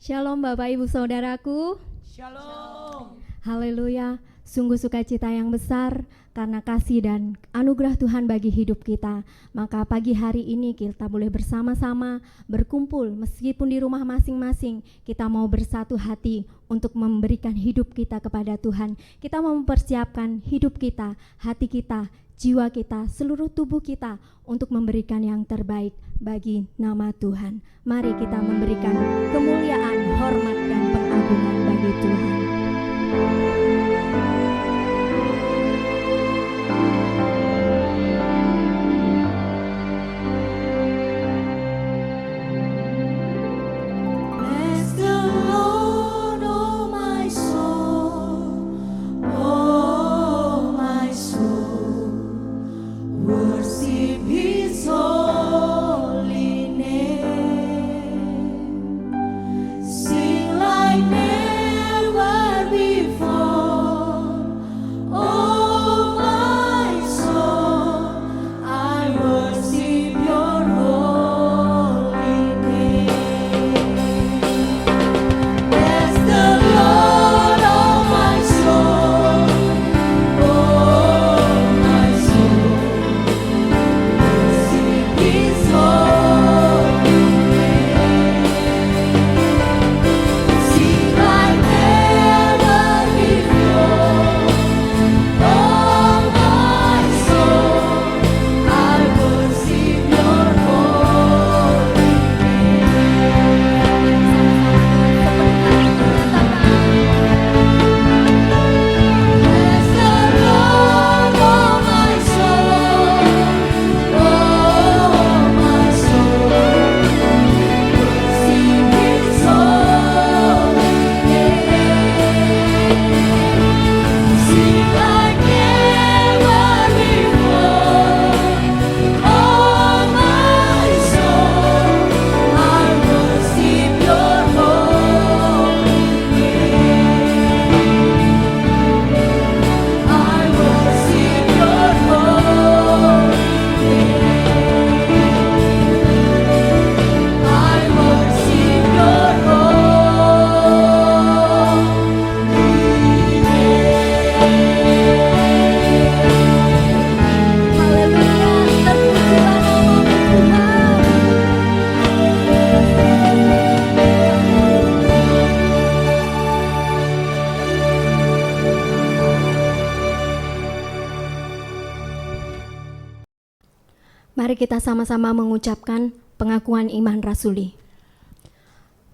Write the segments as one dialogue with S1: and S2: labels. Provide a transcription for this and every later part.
S1: Shalom Bapak Ibu Saudaraku.
S2: Shalom.
S1: Haleluya. Sungguh sukacita yang besar karena kasih dan anugerah Tuhan bagi hidup kita. Maka pagi hari ini kita boleh bersama-sama berkumpul meskipun di rumah masing-masing. Kita mau bersatu hati untuk memberikan hidup kita kepada Tuhan. Kita mau mempersiapkan hidup kita, hati kita, jiwa kita, seluruh tubuh kita untuk memberikan yang terbaik bagi nama Tuhan. Mari kita memberikan kemuliaan, hormat dan pengagungan bagi Tuhan. Mari kita sama-sama mengucapkan pengakuan iman rasuli.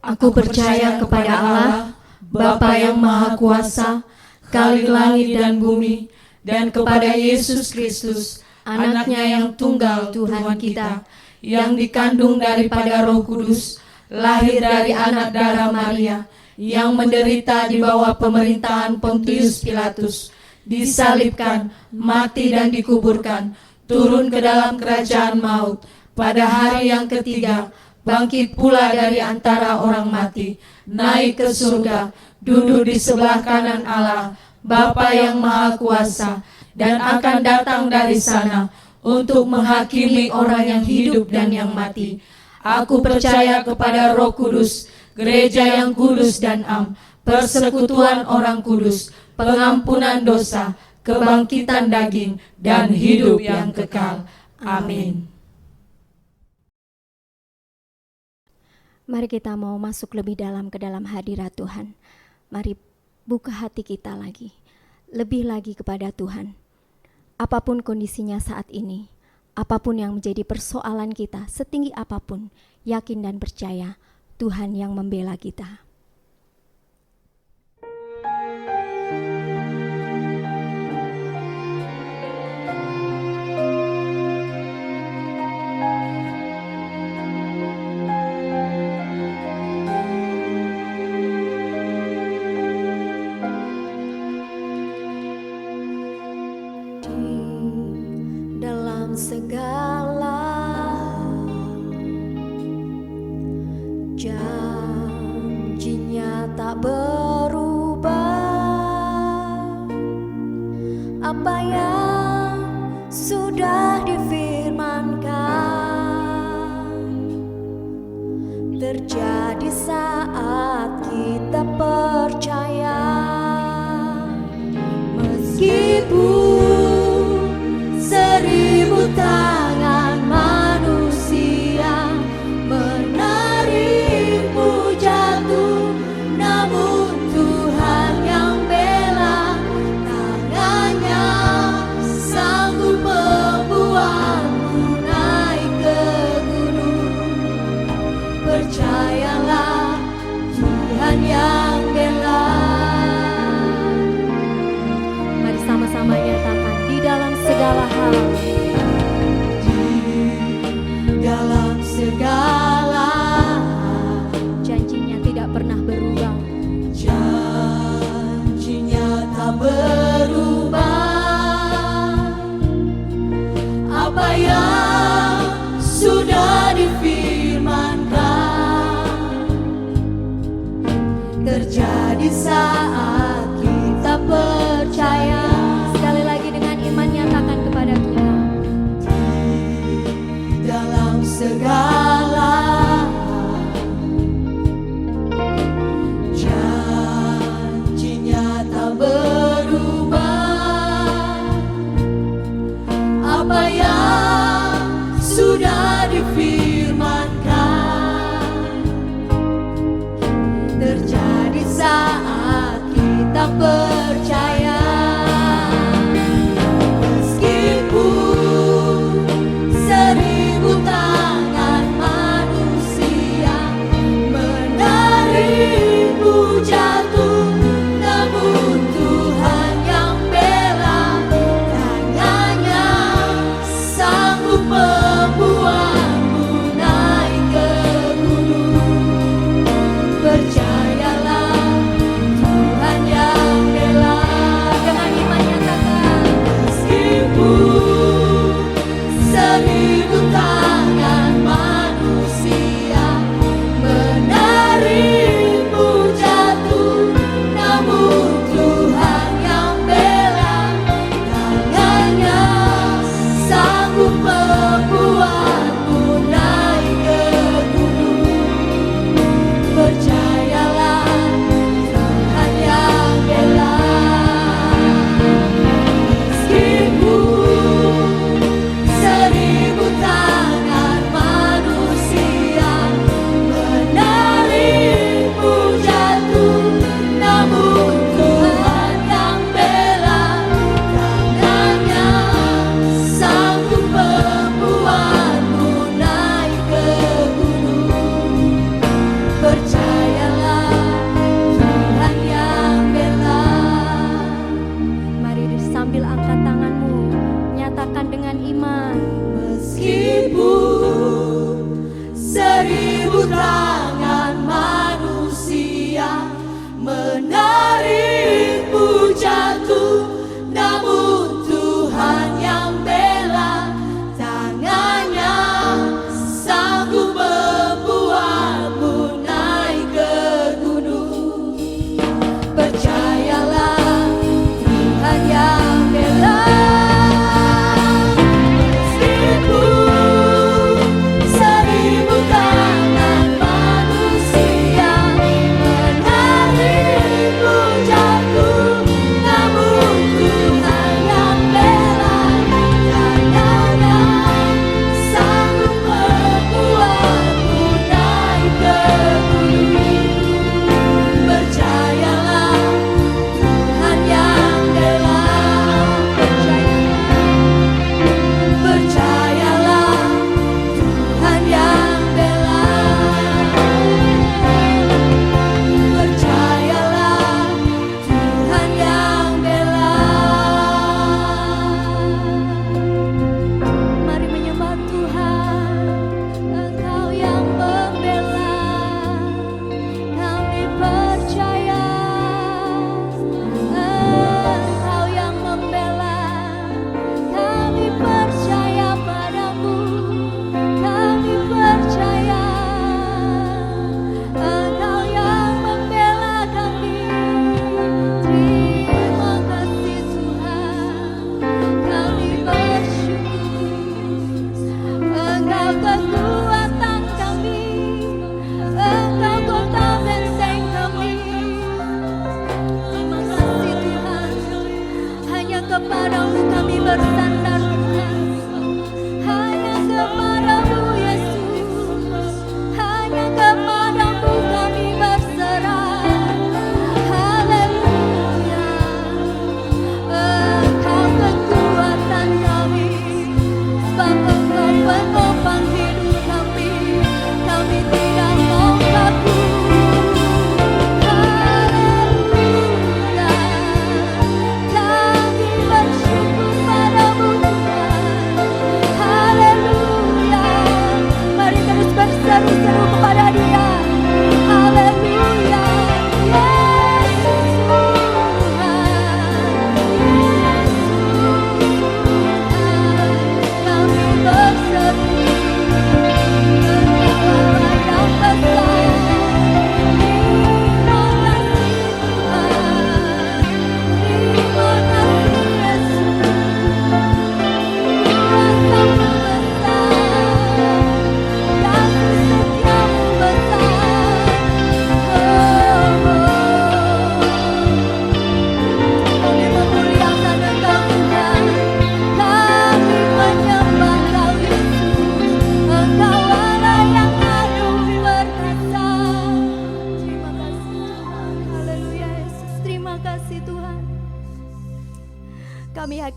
S2: Aku percaya kepada Allah, Bapa yang Maha Kuasa, Khalik langit dan bumi, dan kepada Yesus Kristus, Anaknya yang tunggal Tuhan kita, yang dikandung daripada Roh Kudus, lahir dari anak darah Maria, yang menderita di bawah pemerintahan Pontius Pilatus, disalibkan, mati dan dikuburkan, turun ke dalam kerajaan maut, pada hari yang ketiga, bangkit pula dari antara orang mati, naik ke surga, duduk di sebelah kanan Allah, Bapa yang Maha Kuasa, dan akan datang dari sana untuk menghakimi orang yang hidup dan yang mati. Aku percaya kepada Roh Kudus, gereja yang kudus dan am, persekutuan orang kudus, pengampunan dosa, kebangkitan daging, dan hidup yang kekal. Amin.
S1: Mari kita mau masuk lebih dalam ke dalam hadirat Tuhan. Mari buka hati kita lagi, lebih lagi kepada Tuhan. Apapun kondisinya saat ini, apapun yang menjadi persoalan kita, setinggi apapun, yakin dan percaya Tuhan yang membela kita.
S3: Segala janjinya tak berubah, apa yang sudah difirmankan terjadi saat kita percaya. Meskipun 1000 tangan manusia menarikmu jatuh, namun Tuhan yang bela, tangannya sanggup membuatmu naik ke gunung. Percayalah, Tuhan yang bela.
S1: Mari sama-sama nyatakan, di dalam segala hal,
S3: Dalam segala
S1: janjinya tidak pernah berubah.
S3: janjinya tak berubah. Apa yang sudah difirmankan terjadi saat kita percaya.
S1: Sekali lagi dengan iman nyatakan kepada kita,
S3: Dalam segala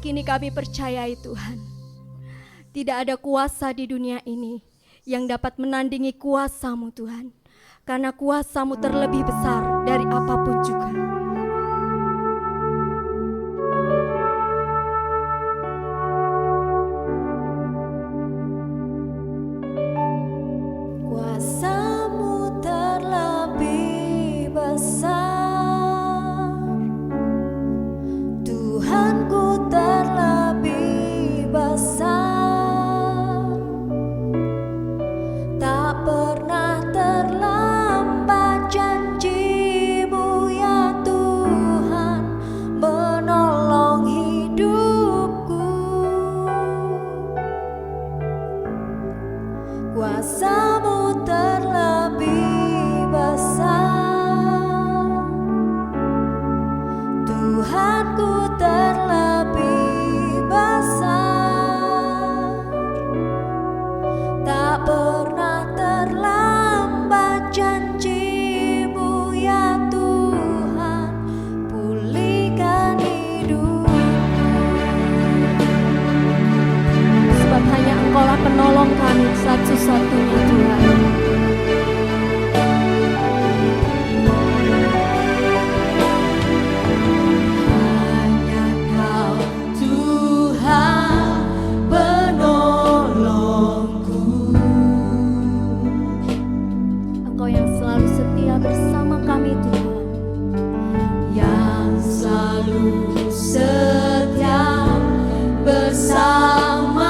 S1: kini kami percayai Tuhan, tidak ada kuasa di dunia ini yang dapat menandingi kuasa-Mu Tuhan, karena kuasa-Mu terlebih besar dari apapun juga.
S3: Kuasa-Mu terlebih besar, Tuhanku terlebih besar, tak pernah terlambat janji-Mu ya Tuhan menolong hidupku. Kuasa-Mu terlebih besar, Tuhanku terlebih besar, tak pernah terlambat janji-Mu ya Tuhan, pulihkan hidupku.
S1: Sebab hanya Engkaulah penolong kami satu-satunya Tuhan.
S3: Hanya Kau Tuhan penolongku,
S1: Engkau yang selalu setia bersama kami Tuhan.
S3: yang selalu setia bersamaku.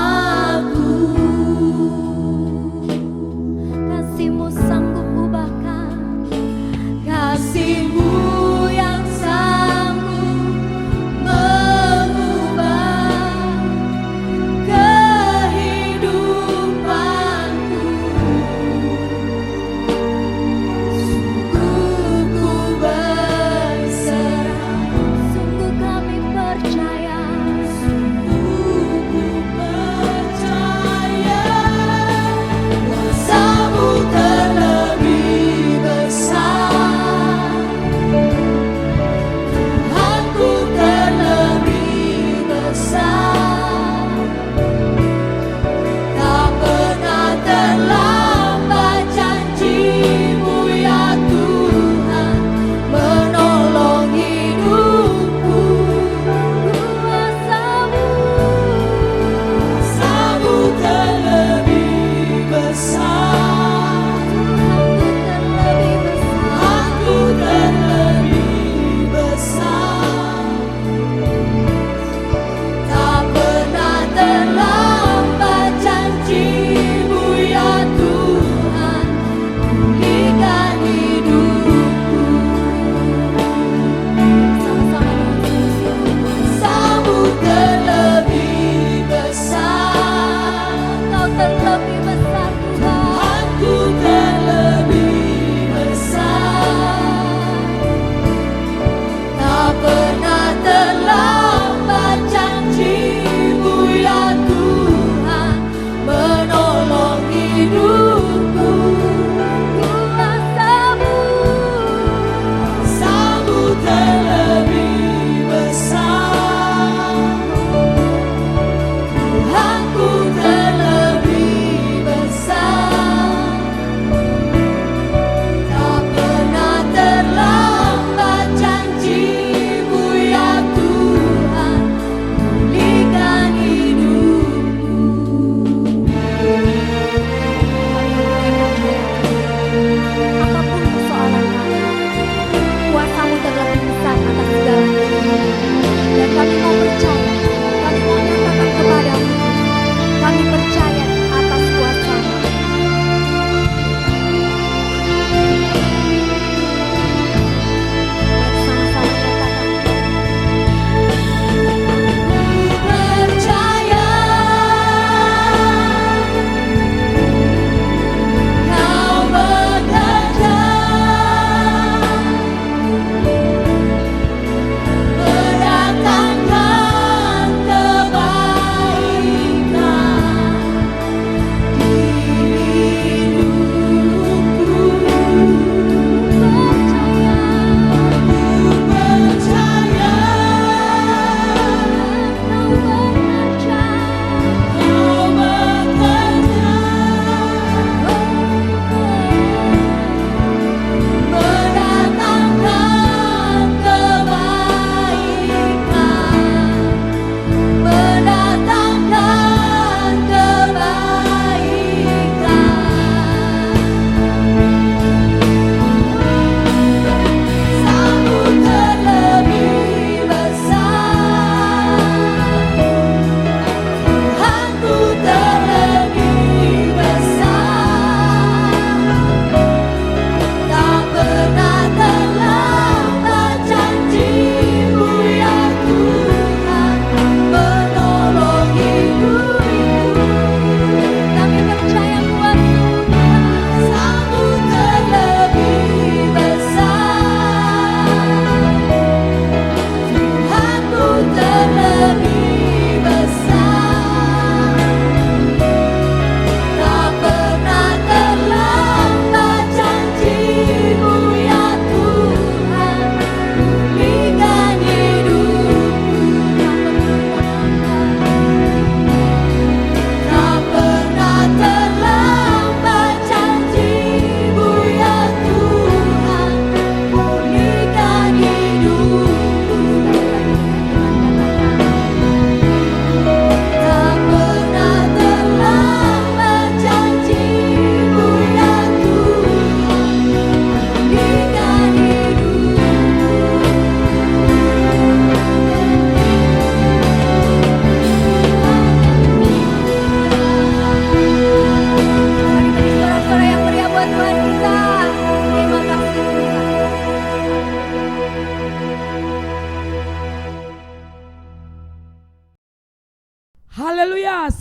S1: Kasih-Mu sanggup ubahkan,
S3: Kasih-Mu yang sanggup mengubah kehidupanku. Sungguh ku berserah,
S1: sungguh kami percaya.
S3: sungguh ku percaya. Kuasa-Mu terlebih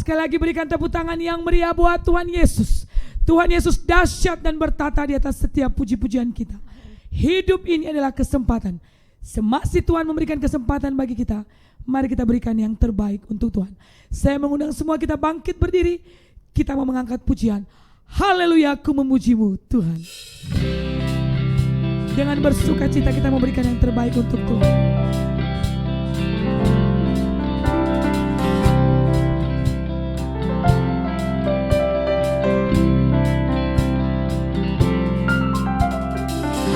S4: Sekali lagi berikan tepuk tangan yang meriah buat Tuhan Yesus. Tuhan Yesus dahsyat dan bertata di atas setiap puji-pujian kita. Hidup ini adalah kesempatan. Semasih Tuhan memberikan kesempatan bagi kita, mari kita berikan yang terbaik untuk Tuhan. Saya mengundang semua kita bangkit berdiri. Kita mau mengangkat pujian. Haleluya, aku memujimu Tuhan. Dengan bersuka cita kita memberikan yang terbaik untuk Tuhan.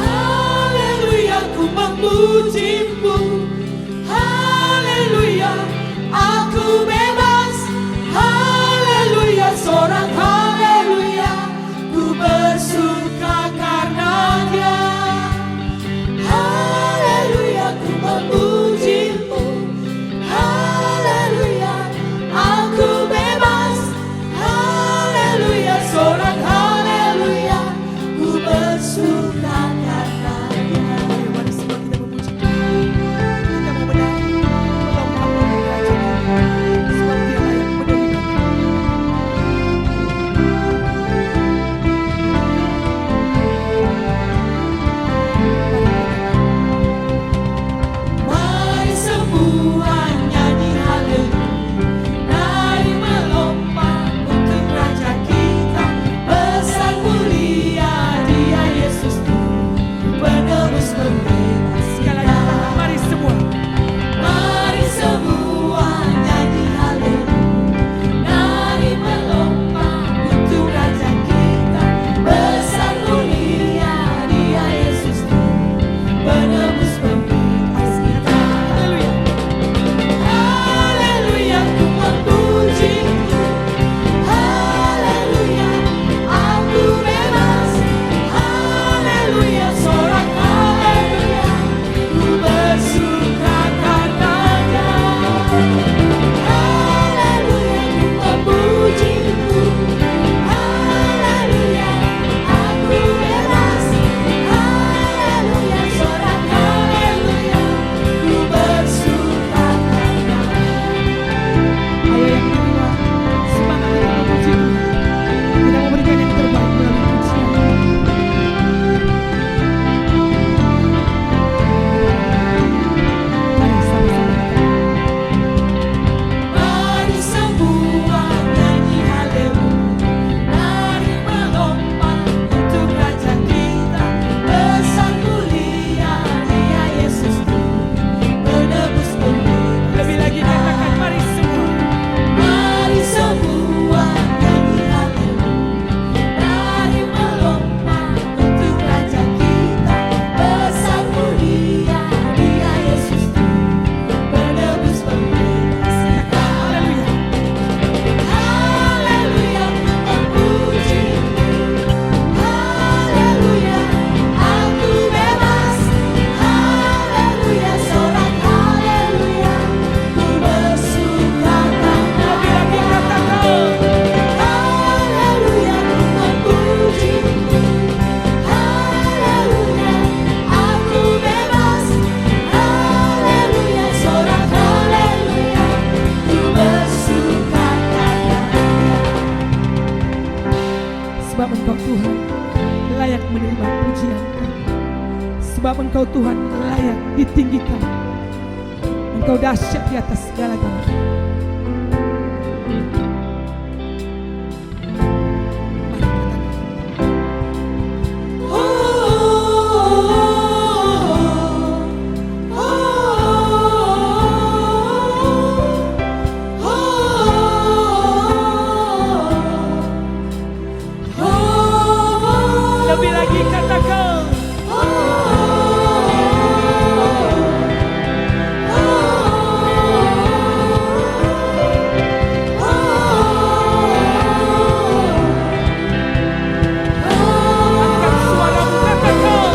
S3: Haleluya, ku memujimu. Haleluya, aku bebas. Haleluya, sorak haleluya, ku bersuka karenanya. Haleluya, ku memujimu. Haleluya, aku bebas. Haleluya, sorak haleluya, ku bersuka karenanya.
S4: Mari semua kita memuji. Kita mau menari, melompat memuji Raja. Sebab Dia layak menerima.
S3: Mari semua nyanyi haleluya, mari melompat untuk Raja kita. Besar mulia Dia Yesus Tuhan, penebus pembebas
S4: Sekali
S3: kita.
S4: lagi, mari semua.
S3: Mari semua nyanyi haleluya, mari melompat untuk Raja kita. Besar mulia Dia Yesus Tuhan, penebus pembebas kita. Haleluya, ku memujimu. Haleluya, aku bebas. Haleluya, sorak haleluya, ku bersuka karenanya. Haleluya, ku memujimu. Haleluya, aku bebas. Haleluya, sorak haleluya, ku bersuka karenanya.
S4: Ayo yang kedua, semangat kita memuji Tuhan. Kita mau berikan yang terbaik melalui pujian. Mari sama-sama kita.
S3: Mari semua nyanyi haleluya, mari melompat untuk Raja kita. Besar mulia Dia Yesus Tuhan, penebus pembebas.
S4: Lebih lagi katakan mari semua.
S3: Mari semua nyanyi haleluya, mari melompat untuk Raja kita. Besar mulia Dia Yesus Tuhan, penebus pembebas kita. Haleluya, memujimu. Haleluya, aku bebas. Haleluya, sorak haleluya, ku bersuka karenanya. Haleluya, ku memujimu. Haleluya, aku bebas. Haleluya, sorak haleluya, ku bersuka karenanya.
S4: Sebab Engkau Tuhan layak menerima pujian kami. Sebab Engkau Tuhan layak ditinggikan. Engkau dahsyat di atas segala-galanya. Mari katakan. Lebih lagi katakan. Angkat suaramu, katakan.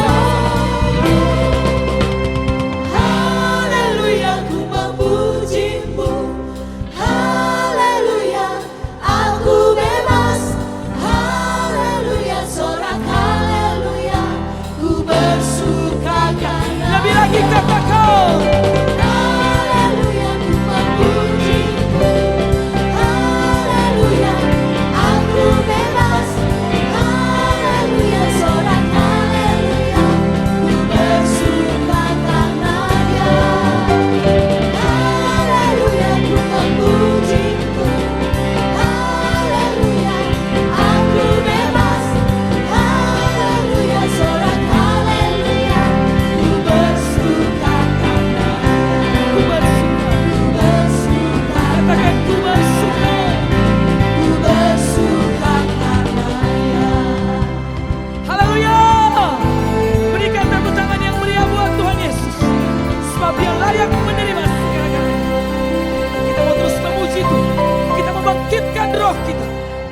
S4: Sama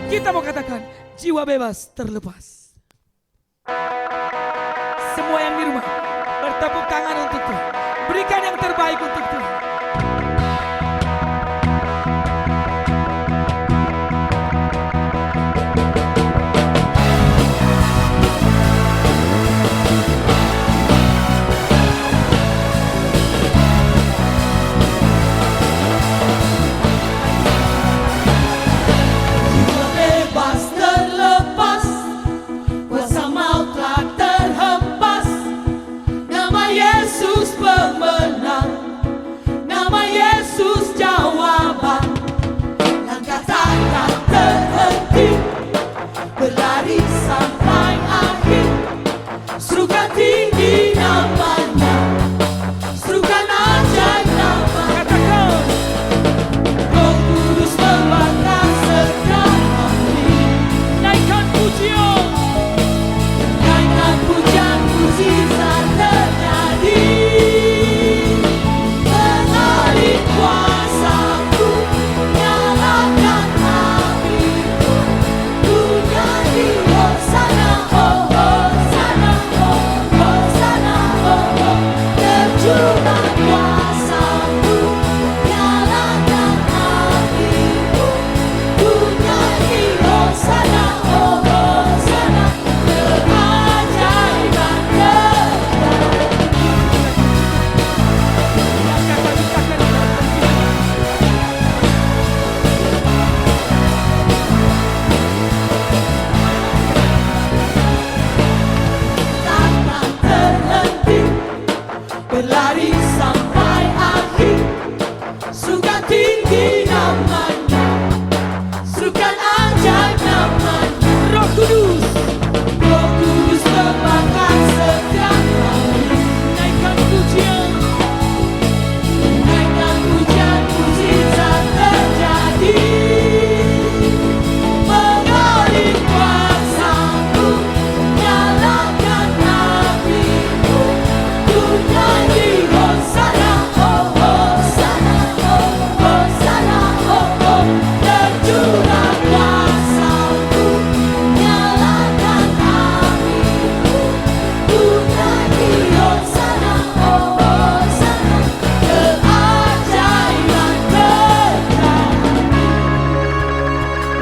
S4: Kita mau katakan jiwa bebas terlepas. Semua yang di rumah bertepuk tangan untuk Tuhan. Berikan yang terbaik untuk Tuhan.
S3: Bebas terlepas, kuasa maut telah terhempas. Nama Yesus pemenang, nama Yesus jawaban. Langkah takkan terhenti, berlari sampai akhir. Serukan tinggi namanya, serukan ajaib namanya.
S4: Katakan,
S3: Roh Kudus membakar setiap hati.
S4: naikkan pujian.
S3: Naikkan pujian, mukjizat terjadi. Mengalir kuasa-Ku, nyalakan apiku. Ku nyanyi Hosana, oh Hosana, oh Hosana, oh oh. Terjunlah kuasa-Ku, nyalakan apiku. Ku nyanyi Hosana, oh Hosana. Keajaiban terjadi. Takkan terhenti, berlari sampai akhir. Serukan tinggi namanya, serukan ajaib namanya.
S4: Roh Kudus,
S3: Roh Kudus membakar setiap hari.
S4: naikkan pujian.
S3: Naikkan pujian, mukjizat terjadi. Mengalir kuasa-Ku, nyalakan apiku. Ku nyanyi Hosana, oh Hosana, oh Hosana, oh oh. Terjunlah kuasa-Ku, nyalakan apiku. Ku nyanyi Hosana, oh Hosana. Keajaiban terjadi.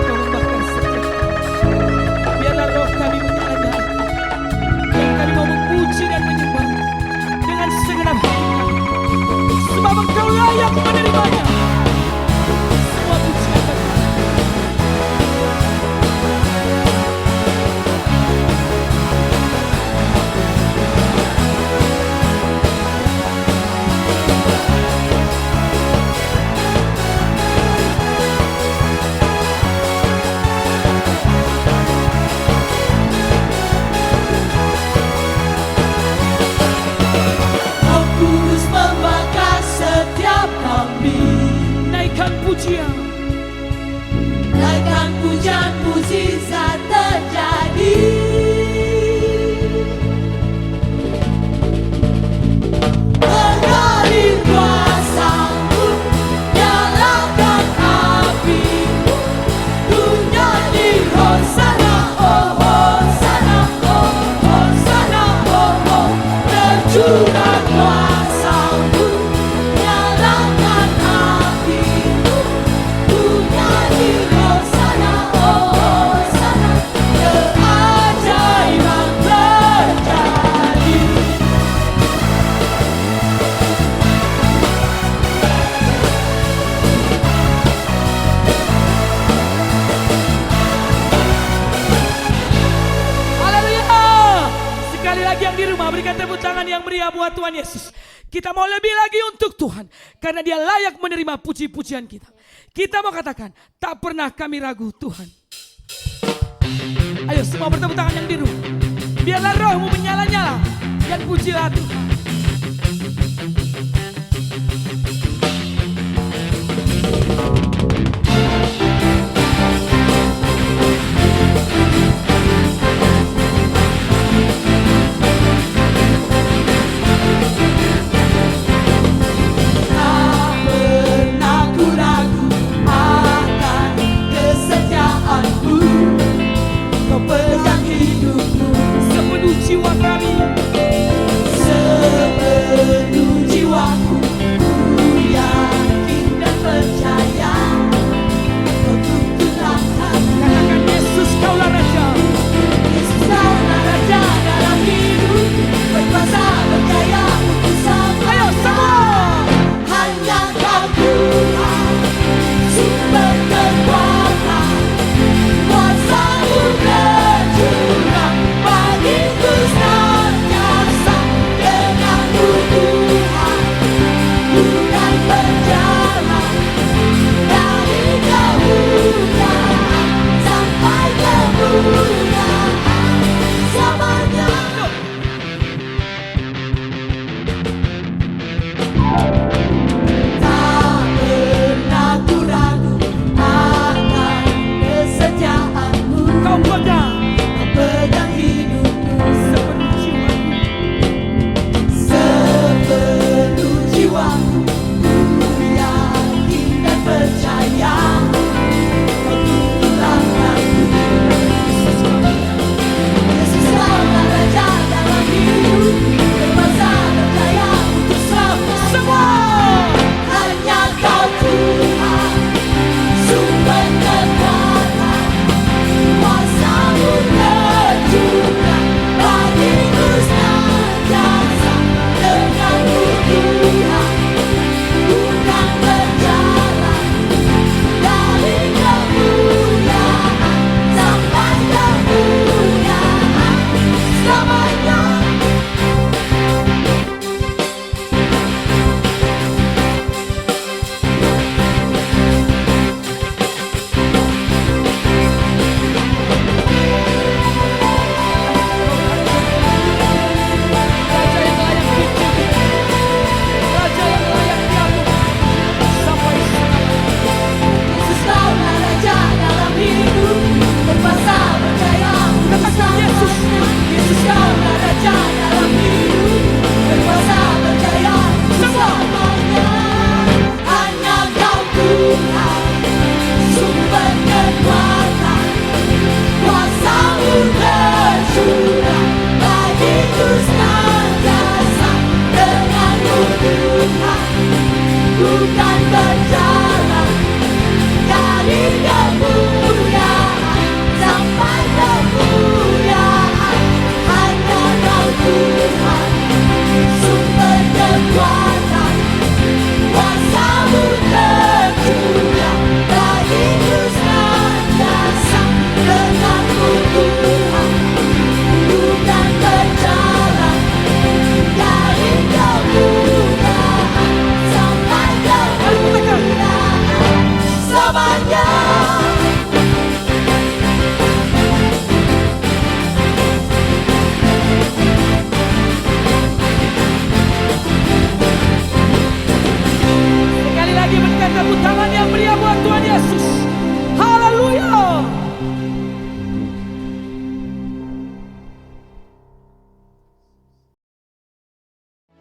S4: Kau membakar setiap hati. Biarlah roh kami menyala-nyala, dan kami mau memuji dan menyembah dengan segenap hati kami. Sebab Engkau layak menerimanya. Semua pujian bagi
S3: Roh Kudus membakar setiap kami.
S4: naikkan pujian.
S3: Naikkan pujian, mukjizat terjadi. Mengalir kuasa-Ku, nyalakan apiku. Ku nyanyi Hosana, oh Hosana, oh Hosana, oh oh. Terjunlah kuasa-Ku, nyalakan apiku. Ku nyanyi Hosana, oh Hosana. Keajaiban terjadi.
S4: Haleluya. Sekali lagi yang di rumah berikan tepuk tangan yang meriah buat Tuhan Yesus. Kita mau lebih lagi untuk Tuhan, karena Dia layak menerima puji-pujian kita. Kita mau katakan, tak pernah kami ragu Tuhan. Ayo semua bertepuk tangan yang di rumah. Biarlah rohmu menyala-nyala dan pujilah Tuhan.
S3: Tak pernah ku ragu akan kesetiaan-Mu.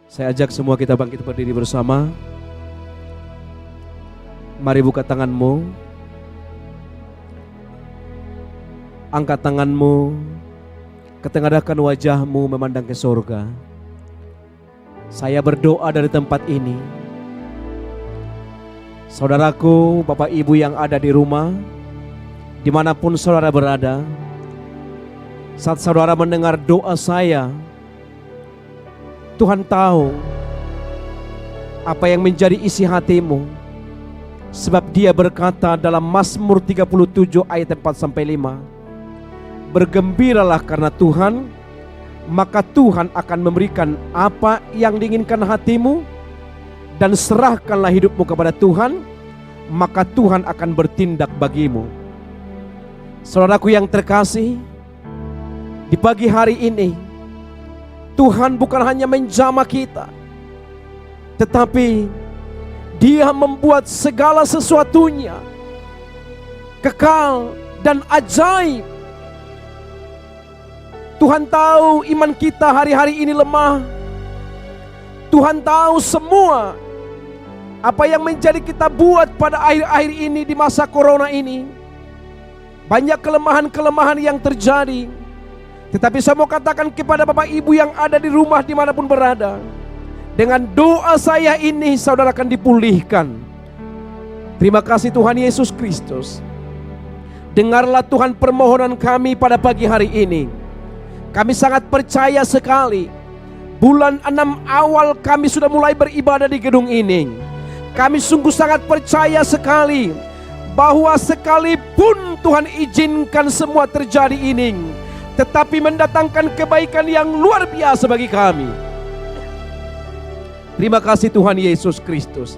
S5: Saya ajak semua kita bangkit berdiri bersama. Mari buka tanganmu. Angkat tanganmu. Ketengahkan wajahmu memandang ke surga. Saya berdoa dari tempat ini. Saudaraku, Bapak Ibu yang ada di rumah, dimanapun saudara berada, saat saudara mendengar doa saya, Tuhan tahu apa yang menjadi isi hatimu. Sebab Dia berkata dalam Mazmur 37 ayat 4-5, bergembiralah karena Tuhan, maka Tuhan akan memberikan apa yang diinginkan hatimu, dan serahkanlah hidupmu kepada Tuhan, maka Tuhan akan bertindak bagimu. Saudaraku yang terkasih, di pagi hari ini Tuhan bukan hanya menjamah kita, tetapi Dia membuat segala sesuatunya kekal dan ajaib. Tuhan tahu iman kita hari-hari ini lemah. Tuhan tahu semua apa yang menjadi kita buat pada akhir-akhir ini di masa corona ini. Banyak kelemahan-kelemahan yang terjadi. Tetapi saya mau katakan kepada Bapak Ibu yang ada di rumah dimanapun berada, dengan doa saya ini saudara akan dipulihkan. Terima kasih Tuhan Yesus Kristus. Dengarlah Tuhan permohonan kami pada pagi hari ini. Kami sangat percaya sekali, bulan 6 awal kami sudah mulai beribadah di gedung ini. Kami sungguh sangat percaya sekali bahwa sekalipun Tuhan izinkan semua terjadi ini, tetapi mendatangkan kebaikan yang luar biasa bagi kami. Terima kasih Tuhan Yesus Kristus.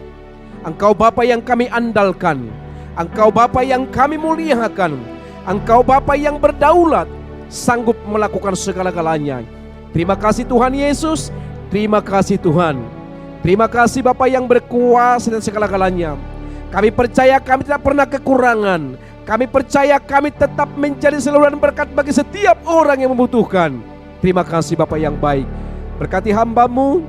S5: Engkau Bapa yang kami andalkan, Engkau Bapa yang kami muliakan, Engkau Bapa yang berdaulat, sanggup melakukan segala-galanya. Terima kasih Tuhan Yesus. Terima kasih Tuhan. Terima kasih Bapa yang berkuasa dan segala-galanya. Kami percaya kami tidak pernah kekurangan. Kami percaya kami tetap menjadi saluran berkat bagi setiap orang yang membutuhkan. Terima kasih Bapa yang baik. Berkati hamba-Mu,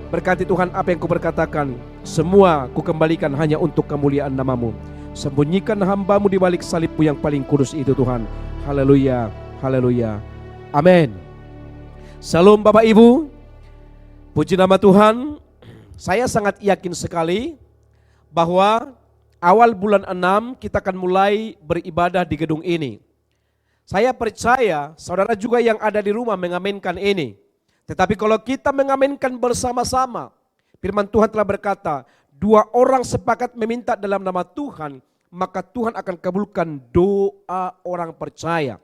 S5: berkati Tuhan apa yang Ku berkatakan. Semua Ku kembalikan hanya untuk kemuliaan nama-Mu. Sembunyikan hamba-Mu di balik salib-Mu yang paling kudus itu Tuhan. Haleluya, haleluya, amin. Salam Bapak Ibu, puji nama Tuhan. Saya sangat yakin sekali bahwa awal bulan 6 kita akan mulai beribadah di gedung ini. Saya percaya saudara juga yang ada di rumah mengaminkan ini. Tetapi kalau kita mengaminkan bersama-sama, firman Tuhan telah berkata, 2 orang sepakat meminta dalam nama Tuhan, maka Tuhan akan kabulkan doa orang percaya.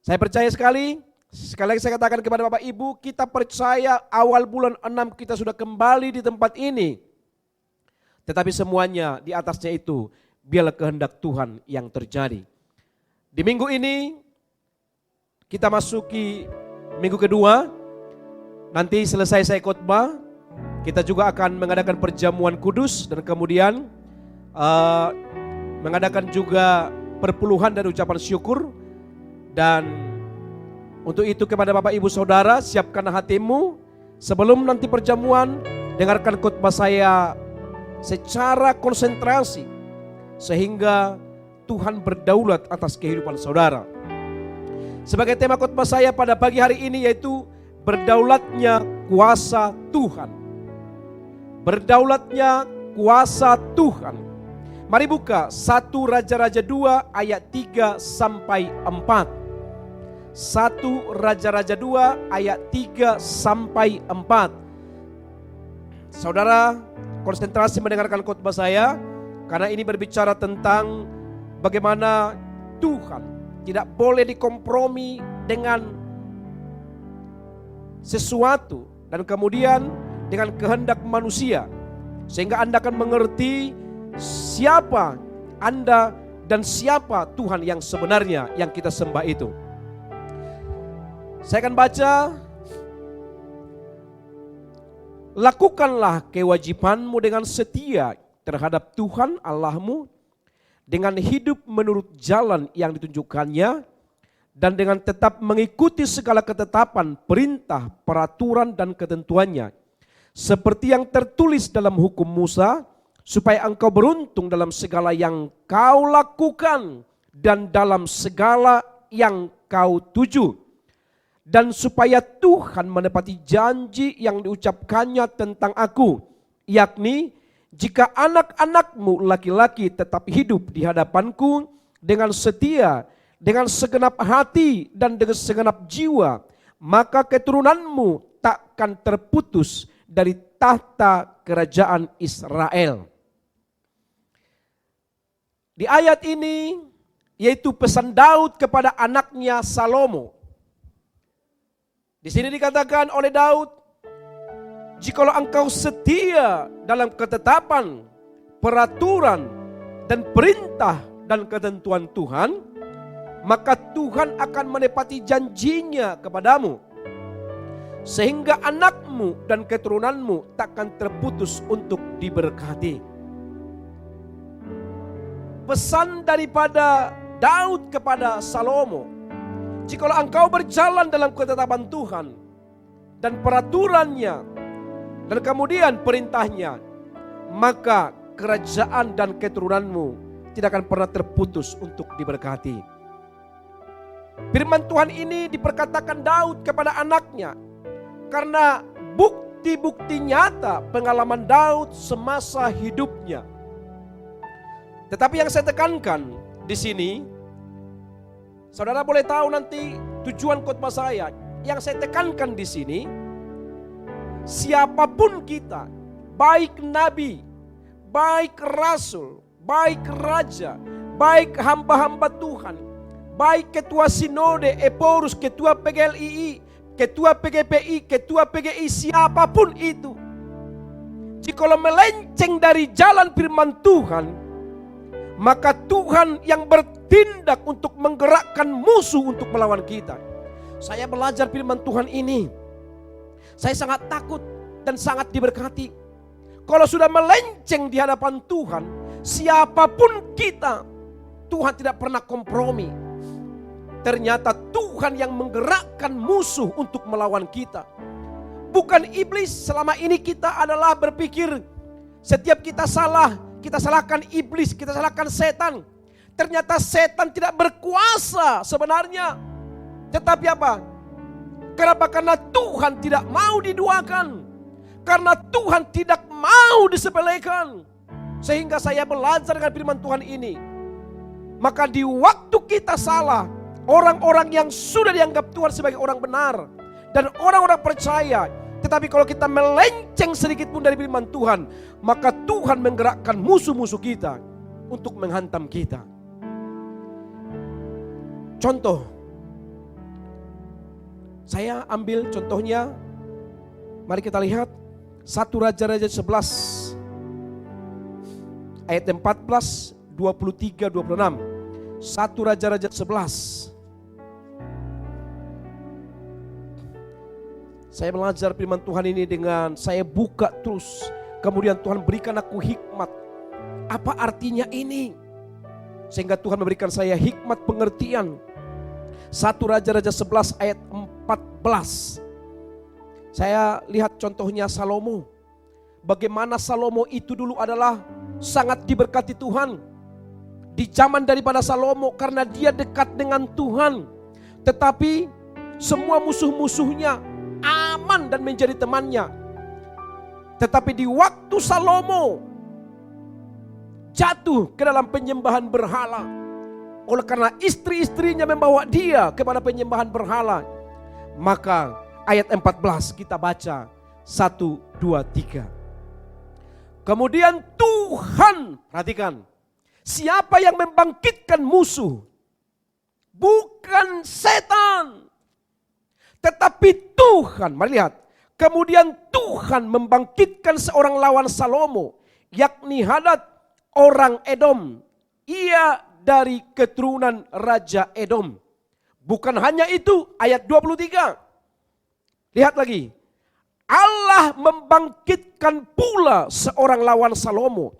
S5: Saya percaya sekali lagi saya katakan kepada Bapak Ibu, kita percaya awal bulan 6 kita sudah kembali di tempat ini. Tetapi semuanya di atasnya itu biarlah kehendak Tuhan yang terjadi. Di minggu ini kita masuki minggu kedua. Nanti selesai saya khotbah, kita juga akan mengadakan perjamuan kudus dan kemudian mengadakan juga perpuluhan dan ucapan syukur. Dan untuk itu kepada Bapak Ibu Saudara, siapkan hatimu sebelum nanti perjamuan, dengarkan khotbah saya secara konsentrasi sehingga Tuhan berdaulat atas kehidupan saudara. Sebagai tema khotbah saya pada pagi hari ini yaitu berdaulatnya kuasa Tuhan. Berdaulatnya kuasa Tuhan. Mari buka 1 Raja-Raja 2 ayat 3-4. 1 Raja-Raja 2 ayat 3-4. Saudara konsentrasi mendengarkan khotbah saya, karena ini berbicara tentang bagaimana Tuhan tidak boleh dikompromi dengan sesuatu dan kemudian dengan kehendak manusia, sehingga Anda akan mengerti siapa Anda dan siapa Tuhan yang sebenarnya yang kita sembah itu. Saya akan baca. Lakukanlah kewajibanmu dengan setia terhadap Tuhan Allahmu, dengan hidup menurut jalan yang ditunjukkannya, dan dengan tetap mengikuti segala ketetapan, perintah, peraturan dan ketentuannya, seperti yang tertulis dalam hukum Musa, supaya engkau beruntung dalam segala yang kau lakukan dan dalam segala yang kau tuju, dan supaya Tuhan menepati janji yang diucapkannya tentang aku, yakni jika anak-anakmu laki-laki tetap hidup di hadapanku dengan setia, dengan segenap hati dan dengan segenap jiwa, maka keturunanmu takkan terputus dari tahta kerajaan Israel. Di ayat ini, yaitu pesan Daud kepada anaknya Salomo. Di sini dikatakan oleh Daud, jikalau engkau setia dalam ketetapan, peraturan, dan perintah dan ketentuan Tuhan, maka Tuhan akan menepati janjinya kepadamu, sehingga anakmu dan keturunanmu takkan terputus untuk diberkati. Pesan daripada Daud kepada Salomo, jikalau engkau berjalan dalam ketetapan Tuhan dan peraturannya dan kemudian perintahnya, maka kerajaan dan keturunanmu tidak akan pernah terputus untuk diberkati. Firman Tuhan ini diperkatakan Daud kepada anaknya karena bukti-bukti nyata pengalaman Daud semasa hidupnya. Tetapi yang saya tekankan di sini, saudara boleh tahu nanti tujuan khotbah saya. Yang saya tekankan di sini, siapapun kita, baik nabi, baik rasul, baik raja, baik hamba-hamba Tuhan, baik ketua sinode, eporus, ketua PGLII, ketua PGPI, ketua PGI, siapapun itu, jikalau melenceng dari jalan firman Tuhan, maka Tuhan yang bertindak untuk menggerakkan musuh untuk melawan kita. Saya belajar firman Tuhan ini, saya sangat takut dan sangat diberkati. Kalau sudah melenceng di hadapan Tuhan, siapapun kita, Tuhan tidak pernah kompromi. Ternyata Tuhan yang menggerakkan musuh untuk melawan kita. Bukan iblis. Selama ini kita adalah berpikir setiap kita salah, kita salahkan iblis, kita salahkan setan. Ternyata setan tidak berkuasa sebenarnya. Tetapi apa? Kenapa? Karena Tuhan tidak mau diduakan. Karena Tuhan tidak mau disepelekan. Sehingga saya belajar dengan firman Tuhan ini. Maka di waktu kita salah, orang-orang yang sudah dianggap Tuhan sebagai orang benar dan orang-orang percaya, tetapi kalau kita melenceng sedikit pun dari firman Tuhan, maka Tuhan menggerakkan musuh-musuh kita untuk menghantam kita. Contoh, saya ambil contohnya, mari kita lihat 1 Raja-Raja 11 ayat 14, 23, 26. 1 Raja-Raja 11. Saya belajar firman Tuhan ini dengan saya buka terus. Kemudian Tuhan berikan aku hikmat. Apa artinya ini? Sehingga Tuhan memberikan saya hikmat pengertian. 1 Raja-Raja 11 ayat 14. Saya lihat contohnya Salomo. Bagaimana Salomo itu dulu adalah sangat diberkati Tuhan. Di zaman daripada Salomo karena dia dekat dengan Tuhan. Tetapi semua musuh-musuhnya aman dan menjadi temannya. Tetapi di waktu Salomo jatuh ke dalam penyembahan berhala, oleh karena istri-istrinya membawa dia kepada penyembahan berhala, maka ayat 14 kita baca 1, 2, 3. Kemudian Tuhan, perhatikan, siapa yang membangkitkan musuh? Bukan setan, tetapi Tuhan. Mari lihat. Kemudian Tuhan membangkitkan seorang lawan Salomo, yakni Hadad orang Edom. Ia dari keturunan Raja Edom. Bukan hanya itu, ayat 23. Lihat lagi. Allah membangkitkan pula seorang lawan Salomo,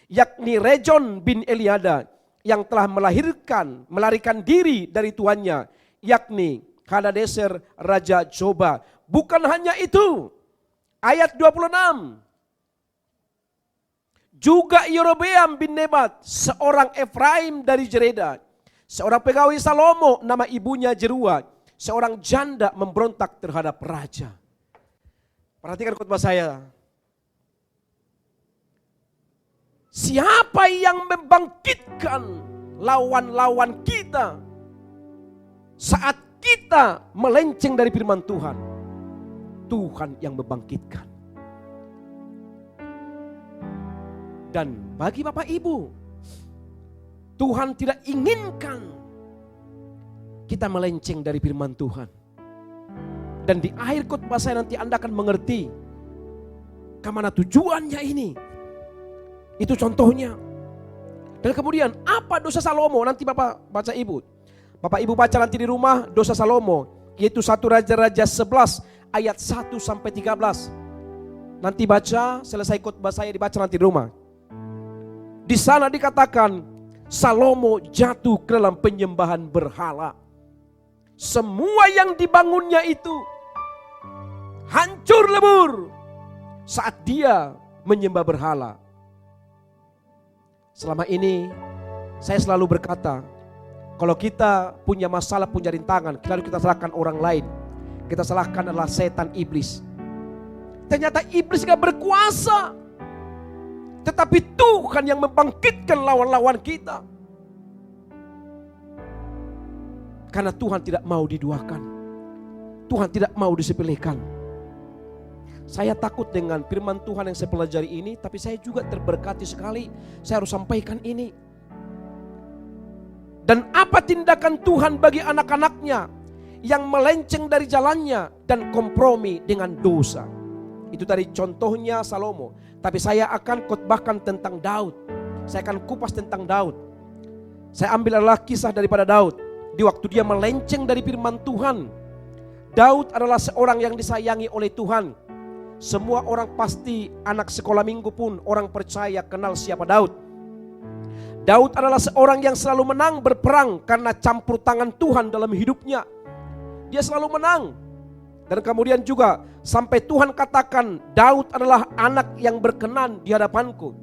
S5: yakni Rejon bin Eliada, yang telah melarikan diri dari tuannya, yakni Hadadeser Raja Zoba. Bukan hanya itu, ayat 26. Juga Yerobeam bin Nebat, seorang Efraim dari Jereda, seorang pegawai Salomo, nama ibunya Jerua, seorang janda memberontak terhadap raja. Perhatikan khotbah saya. Siapa yang membangkitkan lawan-lawan kita saat kita melenceng dari firman Tuhan? Tuhan yang membangkitkan. Dan bagi Bapak Ibu, Tuhan tidak inginkan kita melenceng dari firman Tuhan. Dan di akhir khotbah saya nanti Anda akan mengerti kemana tujuannya ini. Itu contohnya. Dan kemudian apa dosa Salomo? Nanti Bapak baca Ibu. Bapak Ibu baca nanti di rumah dosa Salomo. Yaitu 1 Raja-Raja 11 ayat 1 sampai 13. Nanti baca, selesai khotbah saya dibaca nanti di rumah. Di sana dikatakan Salomo jatuh ke dalam penyembahan berhala. Semua yang dibangunnya itu hancur lebur saat dia menyembah berhala. Selama ini saya selalu berkata, kalau kita punya masalah, punya rintangan, lalu kita salahkan orang lain, kita salahkan adalah setan iblis. Ternyata iblis gak berkuasa, tetapi Tuhan yang membangkitkan lawan-lawan kita. Karena Tuhan tidak mau diduakan, Tuhan tidak mau disepelekan. Saya takut dengan firman Tuhan yang saya pelajari ini, tapi saya juga terberkati sekali. Saya harus sampaikan ini. Dan apa tindakan Tuhan bagi anak-anaknya yang melenceng dari jalannya dan kompromi dengan dosa? Itu tadi contohnya Salomo. Tapi saya akan khotbahkan tentang Daud. Saya akan kupas tentang Daud. Saya ambil adalah kisah daripada Daud. Di waktu dia melenceng dari firman Tuhan. Daud adalah seorang yang disayangi oleh Tuhan. Semua orang pasti, anak sekolah minggu pun orang percaya kenal siapa Daud. Daud adalah seorang yang selalu menang berperang karena campur tangan Tuhan dalam hidupnya. Dia selalu menang. Dan kemudian juga sampai Tuhan katakan Daud adalah anak yang berkenan di hadapanku.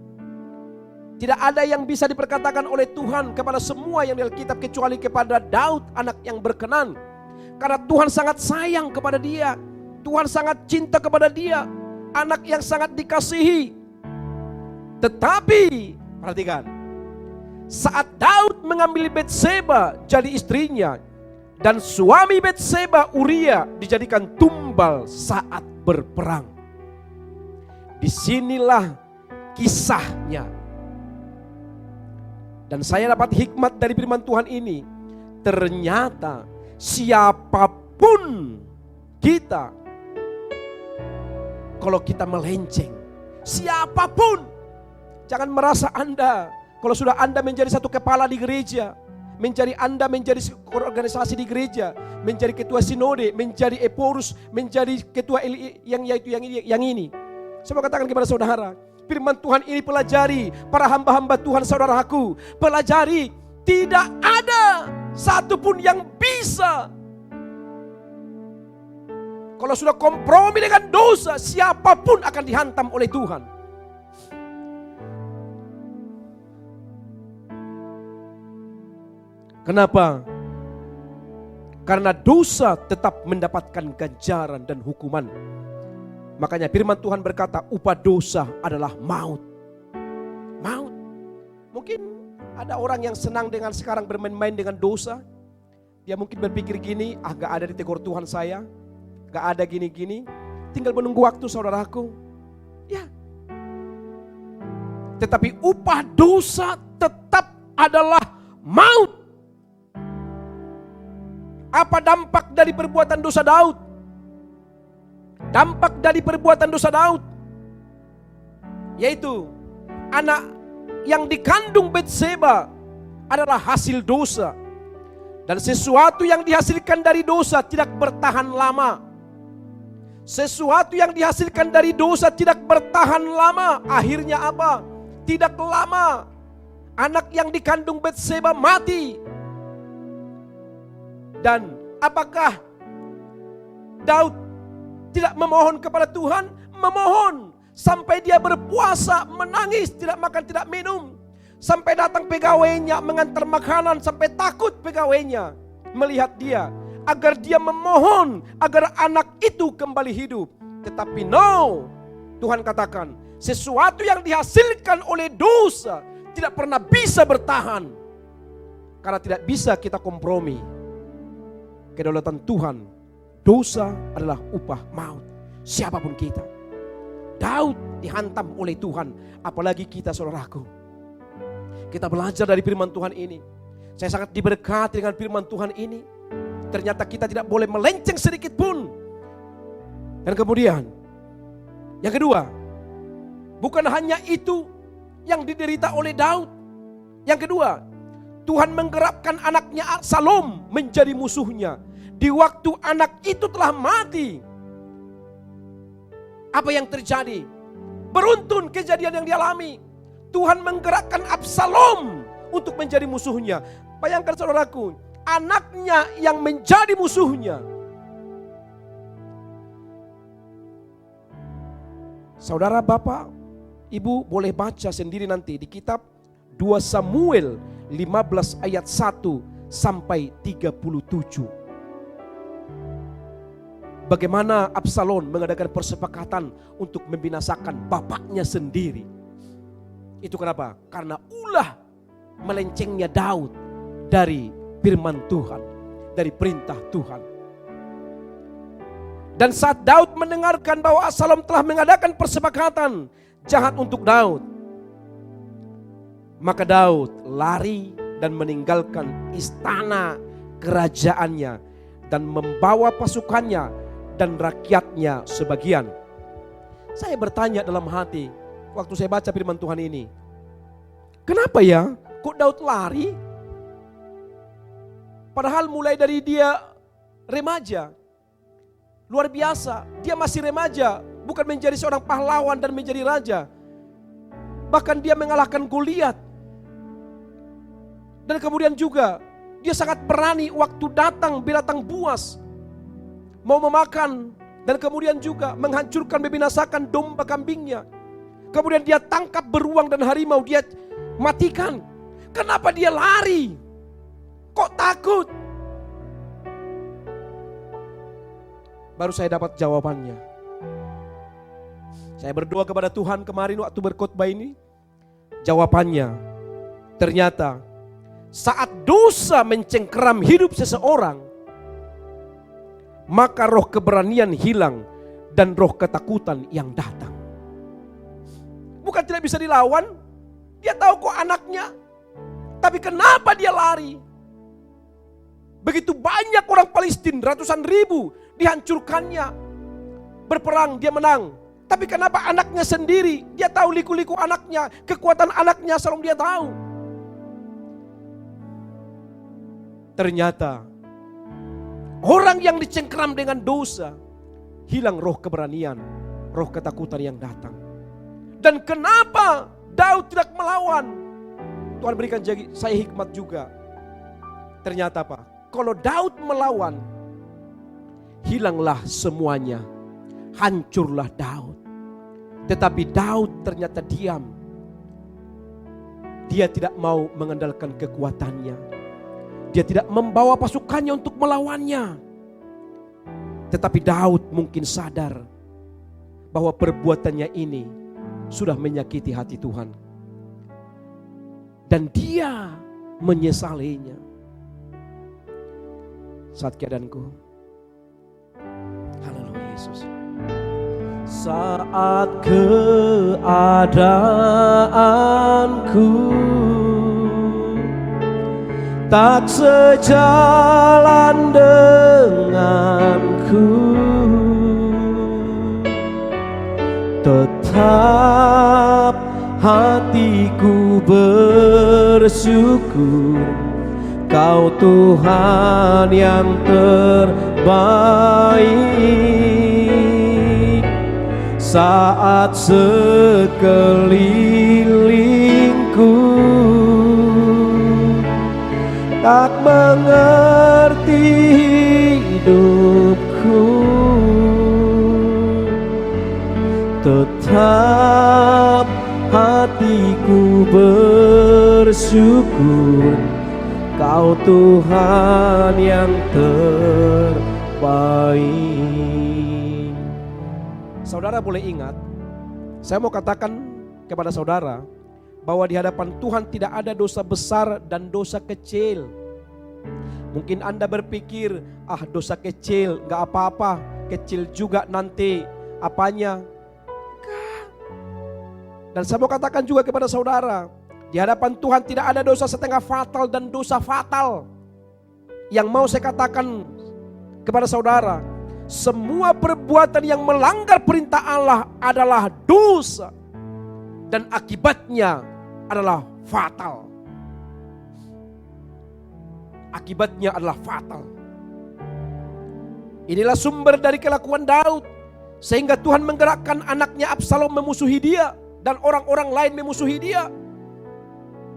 S5: Tidak ada yang bisa diperkatakan oleh Tuhan kepada semua yang di Alkitab kecuali kepada Daud, anak yang berkenan. Karena Tuhan sangat sayang kepada dia. Tuhan sangat cinta kepada dia. Anak yang sangat dikasihi. Tetapi perhatikan, saat Daud mengambil Batseba jadi istrinya, dan suami Batseba Uria dijadikan tumbal saat berperang. Disinilah kisahnya. Dan saya dapat hikmat dari firman Tuhan ini. Ternyata siapapun kita, kalau kita melenceng, siapapun, jangan merasa Anda, kalau sudah Anda menjadi satu kepala di gereja, Anda menjadi organisasi di gereja, menjadi ketua sinode, menjadi eporus, menjadi ketua yang ini. Saya mau katakan kepada saudara, firman Tuhan ini pelajari, para hamba-hamba Tuhan saudaraku, pelajari, tidak ada satupun yang bisa. Kalau sudah kompromi dengan dosa, siapapun akan dihantam oleh Tuhan. Kenapa? Karena dosa tetap mendapatkan ganjaran dan hukuman. Makanya firman Tuhan berkata, upah dosa adalah maut. Maut. Mungkin ada orang yang senang dengan sekarang bermain-main dengan dosa. Dia mungkin berpikir gini, gak ada ditegur Tuhan saya, gak ada gini-gini, tinggal menunggu waktu saudaraku. Ya. Tetapi upah dosa tetap adalah maut. Apa dampak dari perbuatan dosa Daud? Dampak dari perbuatan dosa Daud, yaitu anak yang dikandung Batseba adalah hasil dosa. Dan sesuatu yang dihasilkan dari dosa tidak bertahan lama. Sesuatu yang dihasilkan dari dosa tidak bertahan lama. Akhirnya apa? Tidak lama anak yang dikandung Batseba mati. Dan Apakah Daud tidak memohon kepada Tuhan? Memohon. Sampai dia berpuasa, menangis, tidak makan, tidak minum. Sampai datang pegawainya mengantar makanan, sampai takut pegawainya melihat dia. Agar dia memohon, agar anak itu kembali hidup. Tetapi no, Tuhan katakan, sesuatu yang dihasilkan oleh dosa tidak pernah bisa bertahan. Karena tidak bisa kita kompromi. Kedaulatan Tuhan, dosa adalah upah maut. Siapapun kita. Daud dihantam oleh Tuhan, apalagi kita saudaraku. Kita belajar dari firman Tuhan ini. Saya sangat diberkati dengan firman Tuhan ini. Ternyata kita tidak boleh melenceng sedikit pun. Dan kemudian, yang kedua, bukan hanya itu yang diderita oleh Daud. Yang kedua, Tuhan menggerakkan anaknya Absalom menjadi musuhnya. Di waktu anak itu telah mati, apa yang terjadi? Beruntun kejadian yang dialami. Tuhan menggerakkan Absalom untuk menjadi musuhnya. Bayangkan saudaraku, anaknya yang menjadi musuhnya. Saudara, Bapak, Ibu boleh baca sendiri nanti di kitab 2 Samuel 15 ayat 1 sampai 37. Bagaimana Absalom mengadakan persepakatan untuk membinasakan bapaknya sendiri. Itu kenapa? Karena ulah melencengnya Daud dari firman Tuhan, dari perintah Tuhan. Dan saat Daud mendengarkan bahwa Absalom telah mengadakan persepakatan jahat untuk Daud, maka Daud lari dan meninggalkan istana kerajaannya dan membawa pasukannya dan rakyatnya sebagian. Saya bertanya dalam hati waktu saya baca firman Tuhan ini, kenapa ya kok Daud lari? Padahal mulai dari dia remaja, luar biasa, dia masih remaja, bukan menjadi seorang pahlawan dan menjadi raja. Bahkan dia mengalahkan Goliat. Dan kemudian juga dia sangat berani waktu datang binatang buas mau memakan, dan kemudian juga menghancurkan, membinasakan domba kambingnya. Kemudian dia tangkap beruang dan harimau, dia matikan. Kenapa dia lari? Kok takut? Baru saya dapat jawabannya. Saya berdoa kepada Tuhan kemarin waktu berkhotbah ini. Jawabannya, ternyata saat dosa mencengkeram hidup seseorang, maka roh keberanian hilang dan roh ketakutan yang datang. Bukan tidak bisa dilawan, dia tahu kok anaknya, tapi kenapa dia lari? Begitu banyak orang Palestina, ratusan ribu dihancurkannya, berperang dia menang. Tapi kenapa anaknya sendiri? Dia tahu liku-liku anaknya, kekuatan anaknya selalu dia tahu. Ternyata orang yang dicengkeram dengan dosa, hilang roh keberanian, roh ketakutan yang datang. Dan kenapa Daud tidak melawan? Tuhan berikan saya hikmat juga. Ternyata apa? Kalau Daud melawan, hilanglah semuanya, hancurlah Daud. Tetapi Daud ternyata diam. Dia tidak mau mengandalkan kekuatannya. Dia tidak membawa pasukannya untuk melawannya. Tetapi Daud mungkin sadar bahwa perbuatannya ini sudah menyakiti hati Tuhan. Dan dia menyesalinya. Saat keadaanku, haleluya Yesus. Saat keadaanku tak sejalan denganku, tetap hatiku bersyukur, Kau Tuhan yang terbaik. Saat sekelilingku tak mengerti hidupku, tetap hatiku bersyukur, Kau Tuhan yang terbaik. Saudara boleh ingat, saya mau katakan kepada saudara bahwa di hadapan Tuhan tidak ada dosa besar dan dosa kecil. Mungkin Anda berpikir, dosa kecil gak apa-apa, kecil juga nanti apanya. Dan saya mau katakan juga kepada saudara, di hadapan Tuhan tidak ada dosa setengah fatal dan dosa fatal. Yang mau saya katakan kepada saudara, semua perbuatan yang melanggar perintah Allah adalah dosa dan akibatnya adalah fatal. Akibatnya adalah fatal. Inilah sumber dari kelakuan Daud, sehingga Tuhan menggerakkan anaknya Absalom memusuhi dia dan orang-orang lain memusuhi dia.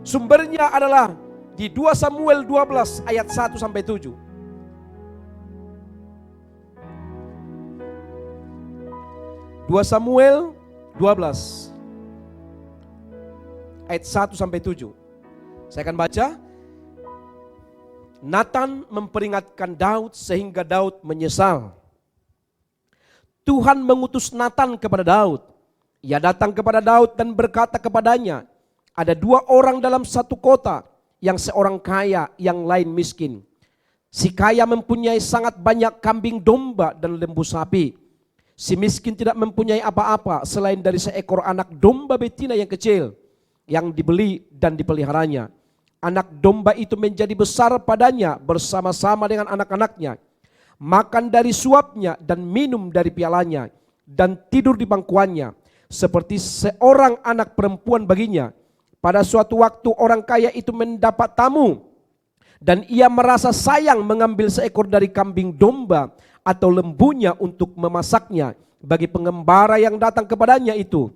S5: Sumbernya adalah di 2 Samuel 12 ayat 1 sampai 7. 2 Samuel 12 ayat 1 sampai 7. Saya akan baca. Nathan memperingatkan Daud sehingga Daud menyesal. Tuhan mengutus Nathan kepada Daud. Ia datang kepada Daud dan berkata kepadanya, ada 2 orang dalam satu kota, yang seorang kaya, yang lain miskin. Si kaya mempunyai sangat banyak kambing domba dan lembu sapi. Si miskin tidak mempunyai apa-apa selain dari seekor anak domba betina yang kecil, yang dibeli dan dipeliharanya. Anak domba itu menjadi besar padanya bersama-sama dengan anak-anaknya. Makan dari suapnya dan minum dari pialanya, dan tidur di bangkuannya, seperti seorang anak perempuan baginya. Pada suatu waktu orang kaya itu mendapat tamu, dan ia merasa sayang mengambil seekor dari kambing domba atau lembunya untuk memasaknya bagi pengembara yang datang kepadanya itu.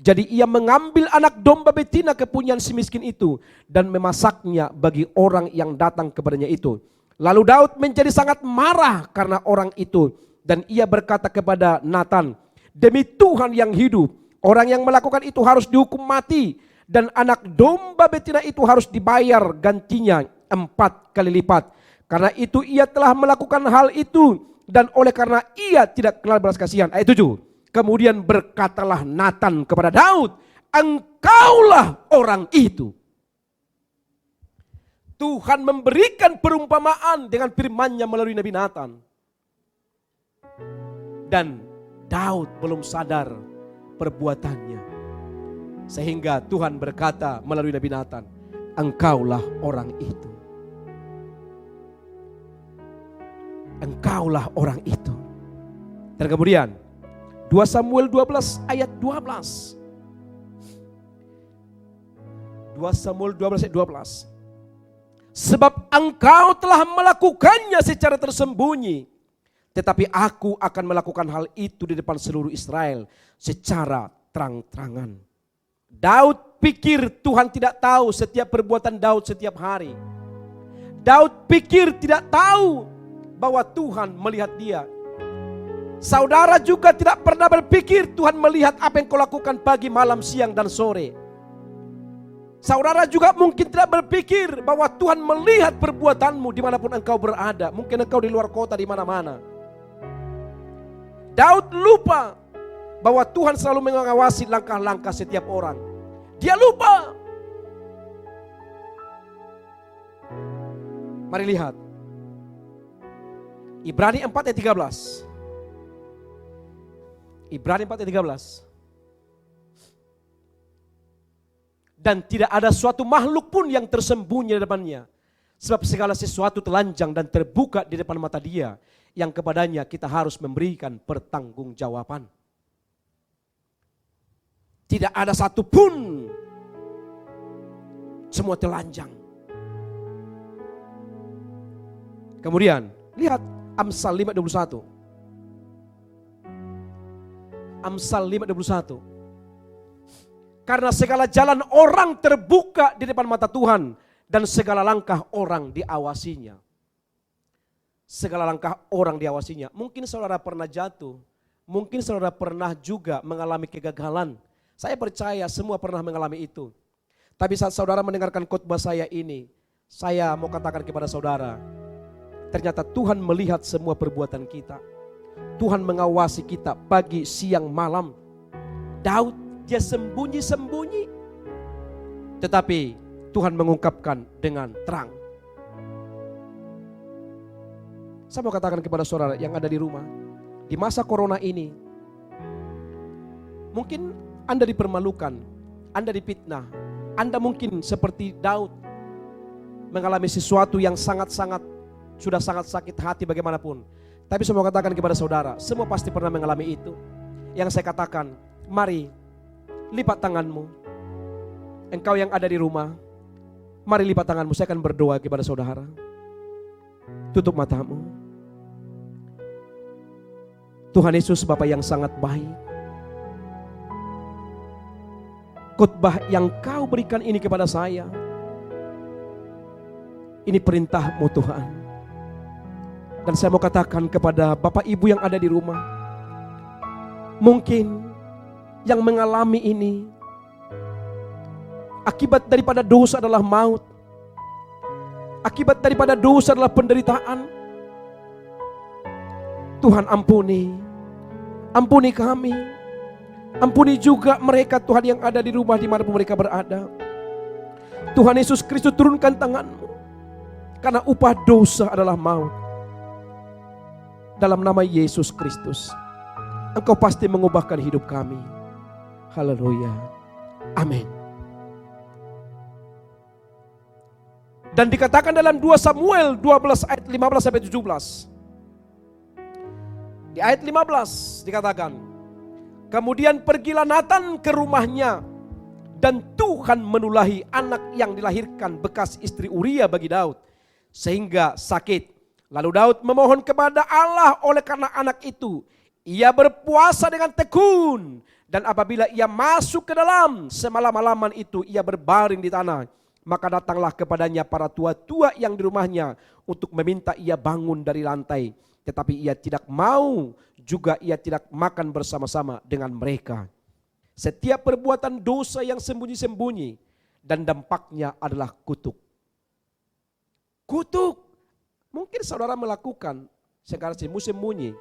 S5: Jadi ia mengambil anak domba betina kepunyaan si miskin itu dan memasaknya bagi orang yang datang kepadanya itu. Lalu Daud menjadi sangat marah karena orang itu, dan ia berkata kepada Nathan, demi Tuhan yang hidup, orang yang melakukan itu harus dihukum mati, dan anak domba betina itu harus dibayar gantinya 4 kali lipat. Karena itu ia telah melakukan hal itu, dan oleh karena ia tidak kenal belas kasihan. Ayat 7. Kemudian berkatalah Nathan kepada Daud, engkaulah orang itu. Tuhan memberikan perumpamaan dengan firman-Nya melalui Nabi Nathan. Dan Daud belum sadar perbuatannya. Sehingga Tuhan berkata melalui Nabi Nathan, engkaulah orang itu. Engkaulah orang itu. Dan kemudian 2 Samuel 12 ayat 12. 2 Samuel 12 ayat 12. Sebab engkau telah melakukannya secara tersembunyi, tetapi aku akan melakukan hal itu di depan seluruh Israel secara terang-terangan. Daud pikir Tuhan tidak tahu setiap perbuatan Daud setiap hari. Daud pikir tidak tahu bahwa Tuhan melihat dia. Saudara juga tidak pernah berpikir Tuhan melihat apa yang kau lakukan pagi, malam, siang, dan sore. Saudara juga mungkin tidak berpikir bahwa Tuhan melihat perbuatanmu dimanapun engkau berada. Mungkin engkau di luar kota di mana-mana. Daud lupa bahwa Tuhan selalu mengawasi langkah-langkah setiap orang. Dia lupa. Mari lihat. Ibrani 4 ayat 13. Ibrani 4 ayat 13. Dan tidak ada suatu makhluk pun yang tersembunyi di depannya. Sebab segala sesuatu telanjang dan terbuka di depan mata Dia, yang kepadanya kita harus memberikan pertanggungjawaban. Tidak ada satu pun. Semua telanjang. Kemudian lihat Amsal 5:21. Amsal 5:21. Karena segala jalan orang terbuka di depan mata Tuhan, dan segala langkah orang diawasinya. segala langkah orang diawasinya. Mungkin saudara pernah jatuh, mungkin saudara pernah juga mengalami kegagalan. Saya percaya semua pernah mengalami itu. Tapi saat saudara mendengarkan khotbah saya ini, saya mau katakan kepada saudara, ternyata Tuhan melihat semua perbuatan kita. Tuhan mengawasi kita pagi, siang, malam. Daud dia sembunyi-sembunyi, tetapi Tuhan mengungkapkan dengan terang. Saya mau katakan kepada saudara yang ada di rumah, di masa corona ini, mungkin Anda dipermalukan, Anda dipitnah, Anda mungkin seperti Daud mengalami sesuatu yang sudah sangat sakit hati bagaimanapun. Tapi saya mau katakan kepada saudara, semua pasti pernah mengalami itu. Yang saya katakan, mari lipat tanganmu. Engkau yang ada di rumah, mari lipat tanganmu, saya akan berdoa kepada saudara. Tutup matamu. Tuhan Yesus Bapa yang sangat baik, khotbah yang kau berikan ini kepada saya, ini perintah-Mu Tuhan. Dan saya mau katakan kepada Bapak Ibu yang ada di rumah, mungkin yang mengalami ini, akibat daripada dosa adalah maut, akibat daripada dosa adalah penderitaan. Tuhan ampuni kami, ampuni juga mereka Tuhan yang ada di rumah dimanapun mereka berada. Tuhan Yesus Kristus, turunkan tangan-Mu, karena upah dosa adalah maut. Dalam nama Yesus Kristus, Engkau pasti mengubahkan hidup kami. Haleluya. Amin. Dan dikatakan dalam 2 Samuel 12 ayat 15 sampai 17. Di ayat 15 dikatakan, kemudian pergilah Nathan ke rumahnya, dan Tuhan menulahi anak yang dilahirkan bekas istri Uria bagi Daud, sehingga sakit. Lalu Daud memohon kepada Allah oleh karena anak itu. Ia berpuasa dengan tekun, dan apabila ia masuk ke dalam, semalam-malaman itu ia berbaring di tanah. Maka datanglah kepadanya para tua-tua yang di rumahnya untuk meminta ia bangun dari lantai. Tetapi ia tidak mau, juga ia tidak makan bersama-sama dengan mereka. Setiap perbuatan dosa yang sembunyi-sembunyi, dan dampaknya adalah kutuk. Kutuk. Mungkin saudara melakukan secara sembunyi-sembunyi,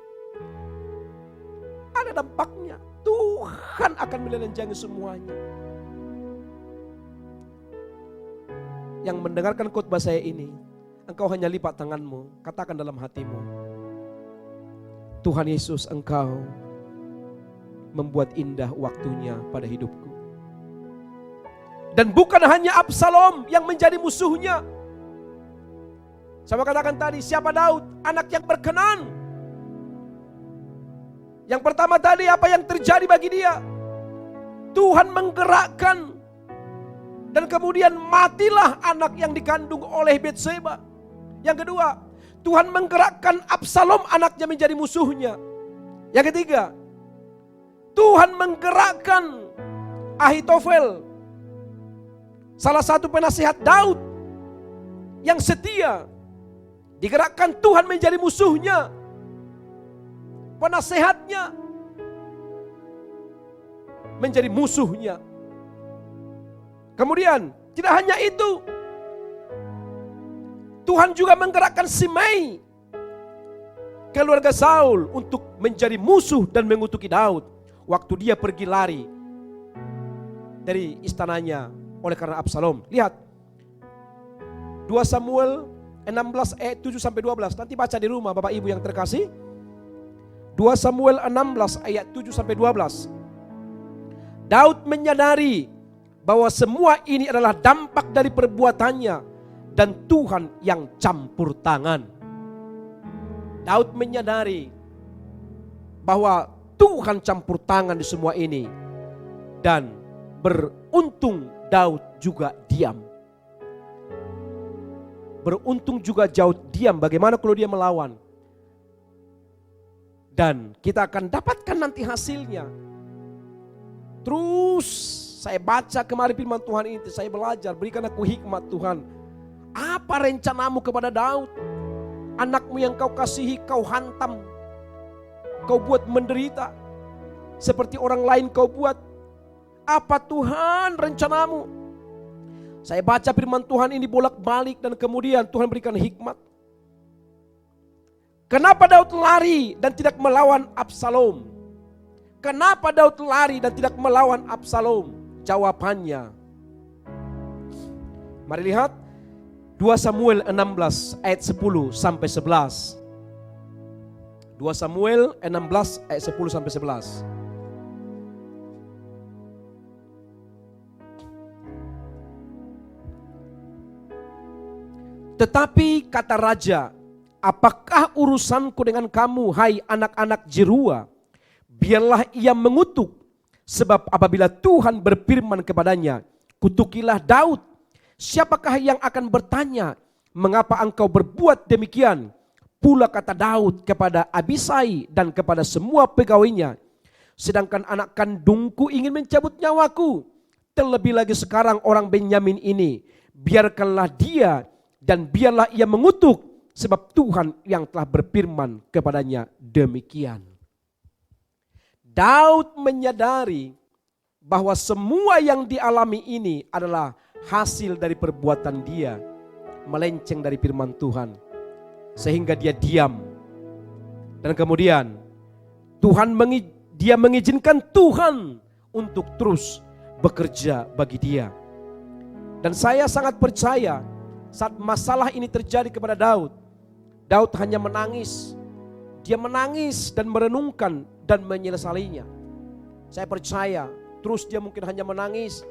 S5: ada dampaknya. Tuhan akan menelanjangi semuanya. Yang mendengarkan khotbah saya ini, engkau hanya lipat tanganmu, katakan dalam hatimu, Tuhan Yesus, Engkau membuat indah waktunya pada hidupku. Dan bukan hanya Absalom yang menjadi musuhnya. Saya katakan tadi, siapa Daud? Anak yang berkenan. Yang pertama tadi, apa yang terjadi bagi dia? Tuhan menggerakkan, dan kemudian matilah anak yang dikandung oleh Betseba. Yang kedua, Tuhan menggerakkan Absalom anaknya menjadi musuhnya. Yang ketiga, Tuhan menggerakkan Ahitofel, salah satu penasihat Daud yang setia, digerakkan Tuhan menjadi musuhnya, penasehatnya menjadi musuhnya. Kemudian tidak hanya itu, Tuhan juga menggerakkan Simei, keluarga Saul, untuk menjadi musuh dan mengutuki Daud waktu dia pergi lari dari istananya oleh karena Absalom. Lihat 2 Samuel 16 ayat 7 sampai 12. Nanti baca di rumah Bapak Ibu yang terkasih. 2 Samuel 16 ayat 7 sampai 12. Daud menyadari bahwa semua ini adalah dampak dari perbuatannya dan Tuhan yang campur tangan. Daud menyadari bahwa Tuhan campur tangan di semua ini, dan beruntung Daud juga diam. Beruntung juga Daud diam. Bagaimana kalau dia melawan? Dan kita akan dapatkan nanti hasilnya. Terus saya baca kemarin firman Tuhan ini, saya belajar, berikan aku hikmat Tuhan. Apa rencanamu kepada Daud? Anakmu yang kau kasihi kau hantam, kau buat menderita. Seperti orang lain kau buat. Apa Tuhan rencanamu? Saya baca firman Tuhan ini bolak-balik dan kemudian Tuhan berikan hikmat. Kenapa Daud lari dan tidak melawan Absalom? Kenapa Daud lari dan tidak melawan Absalom? Jawabannya, mari lihat 2 Samuel 16 ayat 10 sampai 11. 2 Samuel 16 ayat 10 sampai 11. Tetapi kata raja, apakah urusanku dengan kamu, hai anak-anak Jeruah? Biarlah ia mengutuk, sebab apabila Tuhan berfirman kepadanya, kutukilah Daud. Siapakah yang akan bertanya, mengapa engkau berbuat demikian? Pula kata Daud kepada Abisai dan kepada semua pegawainya, sedangkan anak kandungku ingin mencabut nyawaku. Terlebih lagi sekarang orang Benyamin ini, biarkanlah dia dan biarlah ia mengutuk, sebab Tuhan yang telah berfirman kepadanya demikian. Daud menyadari bahwa semua yang dialami ini adalah hasil dari perbuatan dia melenceng dari firman Tuhan. Sehingga dia diam. Dan kemudian dia mengizinkan Tuhan untuk terus bekerja bagi dia. Dan saya sangat percaya saat masalah ini terjadi kepada Daud, Daud hanya menangis. Dia menangis dan merenungkan dan menyesalinya. Saya percaya terus dia mungkin hanya menangis.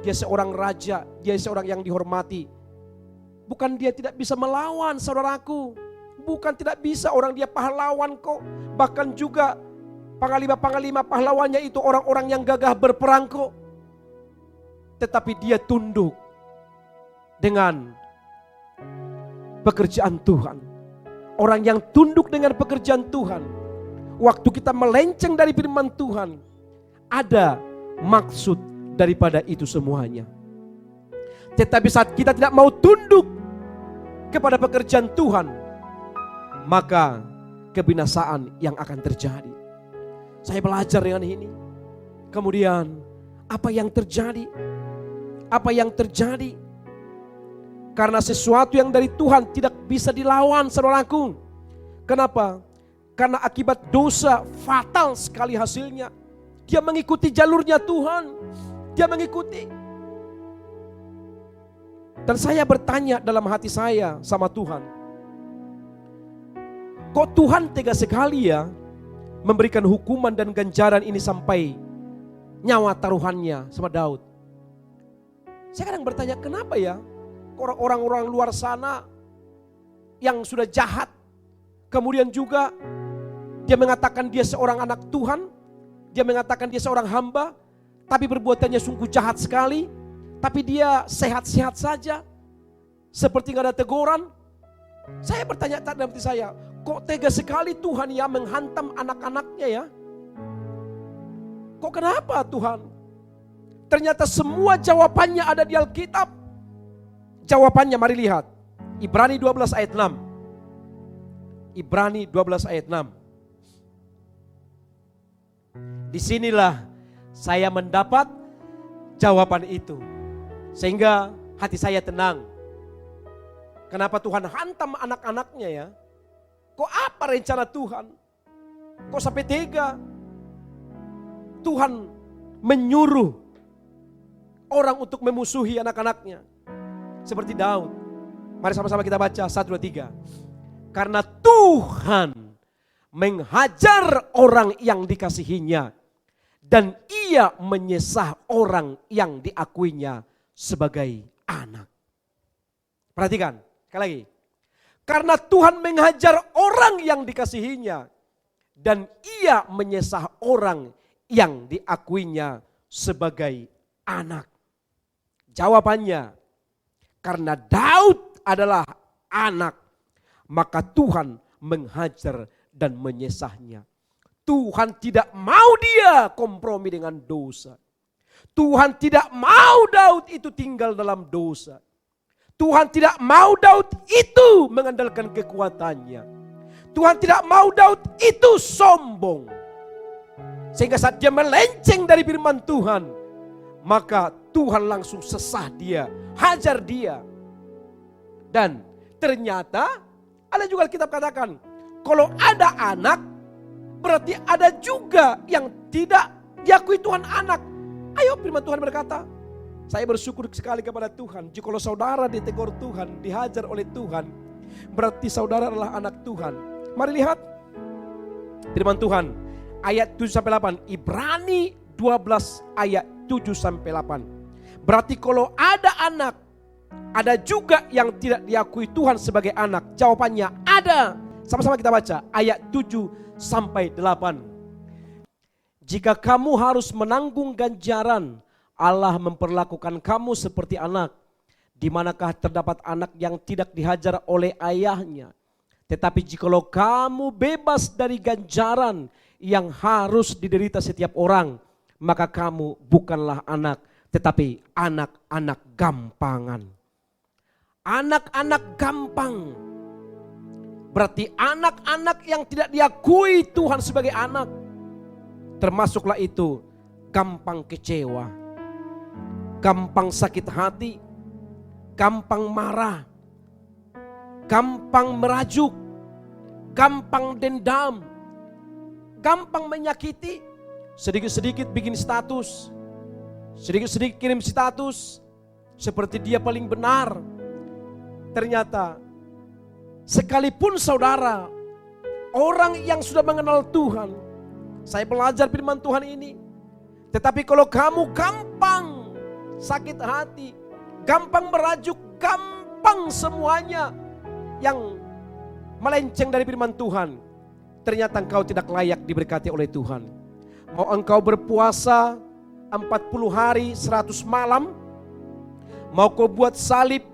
S5: Dia seorang raja, dia seorang yang dihormati. Bukan dia tidak bisa melawan, saudaraku. Bukan tidak bisa, orang dia pahlawan kok. Bahkan juga panglima-panglima pahlawannya itu orang-orang yang gagah berperang kok. Tetapi dia tunduk dengan pekerjaan Tuhan. Orang yang tunduk dengan pekerjaan Tuhan, waktu kita melenceng dari firman Tuhan, ada maksud daripada itu semuanya. Tetapi saat kita tidak mau tunduk kepada pekerjaan Tuhan, maka kebinasaan yang akan terjadi. Saya belajar dengan ini. Kemudian apa yang terjadi? Apa yang terjadi? Karena sesuatu yang dari Tuhan tidak bisa dilawan, saudaraku. Kenapa? Karena akibat dosa fatal sekali hasilnya. Dia mengikuti jalurnya Tuhan. Dia mengikuti. Dan saya bertanya dalam hati saya sama Tuhan. Kok Tuhan tega sekali ya memberikan hukuman dan ganjaran ini sampai nyawa taruhannya sama Daud. Saya kadang bertanya, kenapa ya orang-orang luar sana yang sudah jahat, kemudian juga dia mengatakan dia seorang anak Tuhan, dia mengatakan dia seorang hamba, tapi perbuatannya sungguh jahat sekali, tapi dia sehat-sehat saja, seperti nggak ada teguran. Saya bertanya dalam hati saya, kok tega sekali Tuhan ya menghantam anak-anaknya ya? Kok kenapa Tuhan? Ternyata semua jawabannya ada di Alkitab. Jawabannya mari lihat. Ibrani 12 ayat 6. Ibrani 12 ayat 6. Disinilah saya mendapat jawaban itu. Sehingga hati saya tenang. Kenapa Tuhan hantam anak-anaknya ya? Kok apa rencana Tuhan? Kok sampai tega? Tuhan menyuruh orang untuk memusuhi anak-anaknya. Seperti Daud. Mari sama-sama kita baca 1, 2, 3. Karena Tuhan menghajar orang yang dikasihinya, dan ia menyesah orang yang diakuinya sebagai anak. Perhatikan, sekali lagi. Karena Tuhan menghajar orang yang dikasihinya, dan ia menyesah orang yang diakuinya sebagai anak. Jawabannya, karena Daud adalah anak, maka Tuhan menghajar dan menyesahnya. Tuhan tidak mau dia kompromi dengan dosa. Tuhan tidak mau Daud itu tinggal dalam dosa. Tuhan tidak mau Daud itu mengandalkan kekuatannya. Tuhan tidak mau Daud itu sombong. Sehingga saat dia melenceng dari firman Tuhan, maka Tuhan langsung sesah dia, hajar dia. Dan ternyata ada juga Alkitab katakan, kalau ada anak, berarti ada juga yang tidak diakui Tuhan anak. Ayo, firman Tuhan berkata, saya bersyukur sekali kepada Tuhan. Jika saudara ditegur Tuhan, dihajar oleh Tuhan, berarti saudara adalah anak Tuhan. Mari lihat firman Tuhan ayat 7-8. Ibrani 12 ayat 7-8. Berarti kalau ada anak, ada juga yang tidak diakui Tuhan sebagai anak. Jawabannya ada. Sama-sama kita baca ayat 7-8. Jika kamu harus menanggung ganjaran, Allah memperlakukan kamu seperti anak. Di manakah terdapat anak yang tidak dihajar oleh ayahnya? Tetapi jikalau kamu bebas dari ganjaran yang harus diderita setiap orang, maka kamu bukanlah anak, tetapi anak-anak gampangan. Anak-anak gampang. Berarti anak-anak yang tidak diakui Tuhan sebagai anak. Termasuklah itu gampang kecewa, gampang sakit hati, gampang marah, gampang merajuk, gampang dendam, gampang menyakiti. Sedikit-sedikit bikin status, sedikit-sedikit kirim status seperti dia paling benar. Ternyata sekalipun saudara orang yang sudah mengenal Tuhan, saya belajar firman Tuhan ini, tetapi kalau kamu gampang sakit hati, gampang merajuk, gampang semuanya yang melenceng dari firman Tuhan, ternyata engkau tidak layak diberkati oleh Tuhan. Mau engkau berpuasa 40 hari 100 malam, mau kau buat salib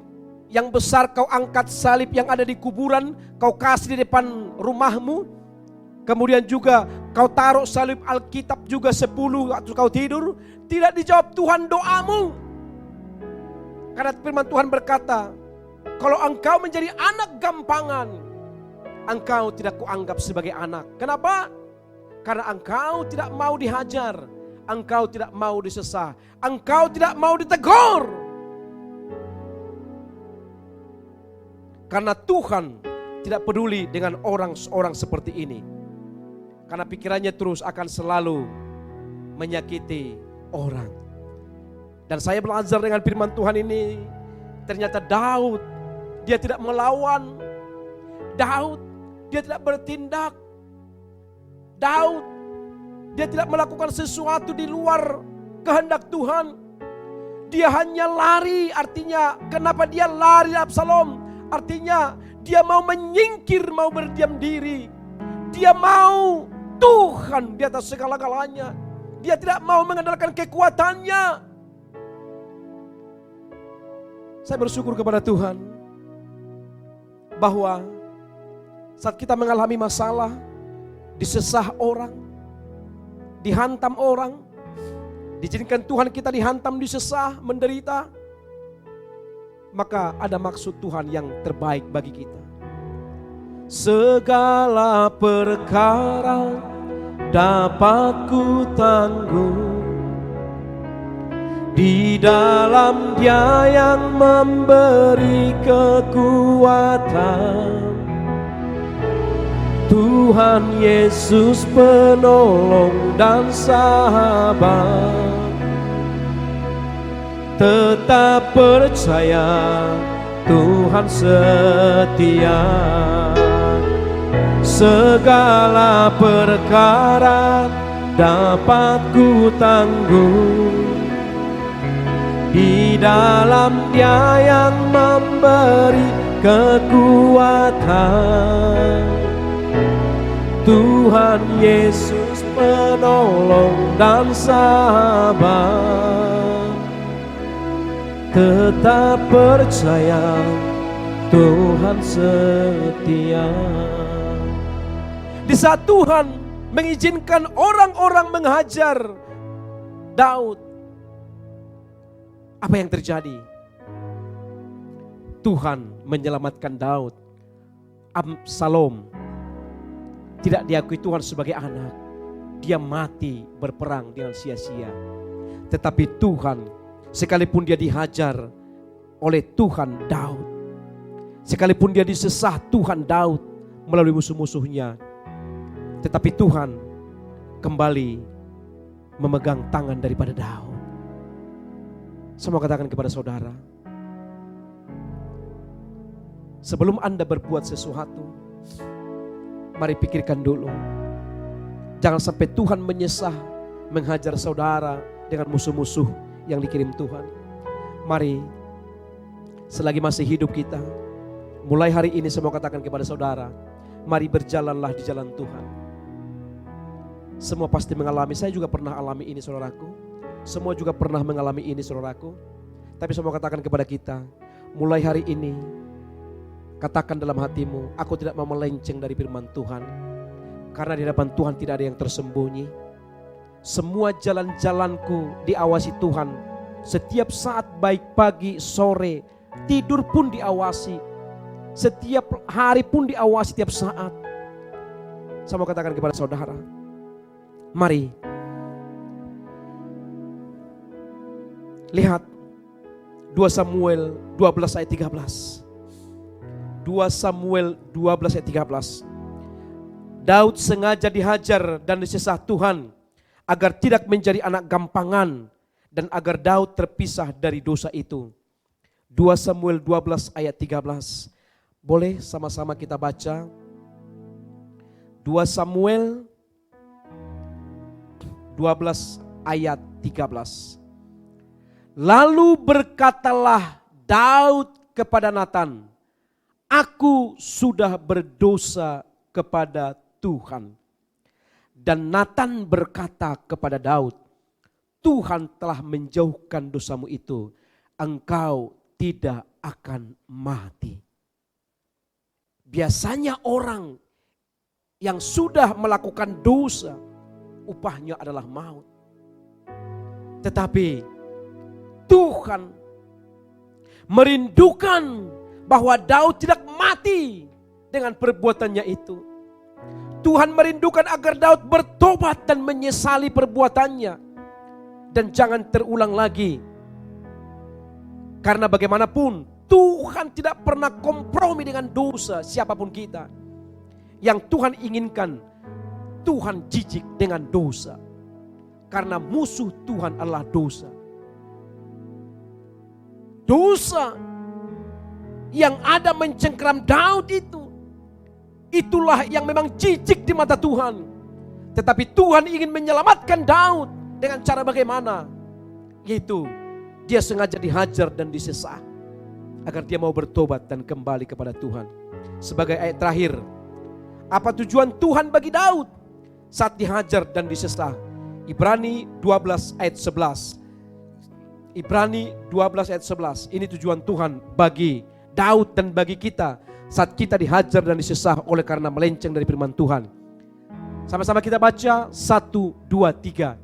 S5: yang besar, kau angkat salib yang ada di kuburan, kau kasih di depan rumahmu, kemudian juga kau taruh salib Alkitab juga 10 waktu kau tidur, tidak dijawab Tuhan doamu. Karena firman Tuhan berkata, kalau engkau menjadi anak gampangan, engkau tidak kuanggap sebagai anak. Kenapa? Karena engkau tidak mau dihajar, engkau tidak mau disesah, engkau tidak mau ditegur. Karena Tuhan tidak peduli dengan orang-orang seperti ini. Karena pikirannya terus akan selalu menyakiti orang. Dan saya belajar dengan firman Tuhan ini, ternyata Daud, dia tidak melawan. Daud, dia tidak bertindak. Daud, dia tidak melakukan sesuatu di luar kehendak Tuhan. Dia hanya lari, artinya kenapa dia lari Absalom? Artinya dia mau menyingkir, mau berdiam diri. Dia mau Tuhan di atas segala-galanya. Dia tidak mau mengandalkan kekuatannya. Saya bersyukur kepada Tuhan bahwa saat kita mengalami masalah, disesah orang, dihantam orang, diizinkan Tuhan kita dihantam, disesah, menderita, maka ada maksud Tuhan yang terbaik bagi kita. Segala perkara dapat ku tanggung di dalam Dia yang memberi kekuatan. Tuhan Yesus penolong dan sahabat. Tetap percaya Tuhan setia. Segala perkara dapat ku tanggung di dalam Dia yang memberi kekuatan. Tuhan Yesus penolong dan sahabat. Tetap percaya Tuhan setia. Di saat Tuhan mengizinkan orang-orang menghajar Daud, apa yang terjadi? Tuhan menyelamatkan Daud. Absalom tidak diakui Tuhan sebagai anak. Dia mati berperang dengan sia-sia. Tetapi Tuhan, sekalipun dia dihajar oleh Tuhan Daud, sekalipun dia disesah Tuhan Daud melalui musuh-musuhnya, tetapi Tuhan kembali memegang tangan daripada Daud. Saya mau katakan kepada saudara, sebelum Anda berbuat sesuatu, mari pikirkan dulu. Jangan sampai Tuhan menyesah menghajar saudara dengan musuh-musuh yang dikirim Tuhan. Mari, selagi masih hidup kita, mulai hari ini saya mau katakan kepada saudara, mari berjalanlah di jalan Tuhan. Semua pasti mengalami, saya juga pernah alami ini saudaraku. Semua juga pernah mengalami ini saudaraku. Tapi saya mau katakan kepada kita, mulai hari ini, katakan dalam hatimu, aku tidak mau melenceng dari firman Tuhan. Karena di hadapan Tuhan tidak ada yang tersembunyi. Semua jalan-jalanku diawasi Tuhan. Setiap saat, baik pagi, sore, tidur pun diawasi. Setiap hari pun diawasi, setiap saat. Saya mau katakan kepada saudara, mari lihat 2 Samuel 12 ayat 13. 2 Samuel 12 ayat 13. Daud sengaja dihajar dan disesah Tuhan agar tidak menjadi anak gampangan dan agar Daud terpisah dari dosa itu. 2 Samuel 12 ayat 13. Boleh sama-sama kita baca? 2 Samuel 12 ayat 13. Lalu berkatalah Daud kepada Natan, aku sudah berdosa kepada Tuhan. Dan Natan berkata kepada Daud, Tuhan telah menjauhkan dosamu itu, engkau tidak akan mati. Biasanya orang yang sudah melakukan dosa, upahnya adalah maut. Tetapi Tuhan merindukan bahwa Daud tidak mati dengan perbuatannya itu. Tuhan merindukan agar Daud bertobat dan menyesali perbuatannya. Dan jangan terulang lagi. Karena bagaimanapun Tuhan tidak pernah kompromi dengan dosa siapapun kita. Yang Tuhan inginkan, Tuhan jijik dengan dosa. Karena musuh Tuhan adalah dosa. Dosa yang ada mencengkeram Daud itu, itulah yang memang jijik di mata Tuhan. Tetapi Tuhan ingin menyelamatkan Daud dengan cara bagaimana? Yaitu dia sengaja dihajar dan disesah agar dia mau bertobat dan kembali kepada Tuhan. Sebagai ayat terakhir, apa tujuan Tuhan bagi Daud saat dihajar dan disesah? Ibrani 12 ayat 11. Ibrani 12 ayat 11. Ini tujuan Tuhan bagi Daud dan bagi kita saat kita dihajar dan disesah oleh karena melenceng dari firman Tuhan. Sama-sama kita baca 1, 2, 3.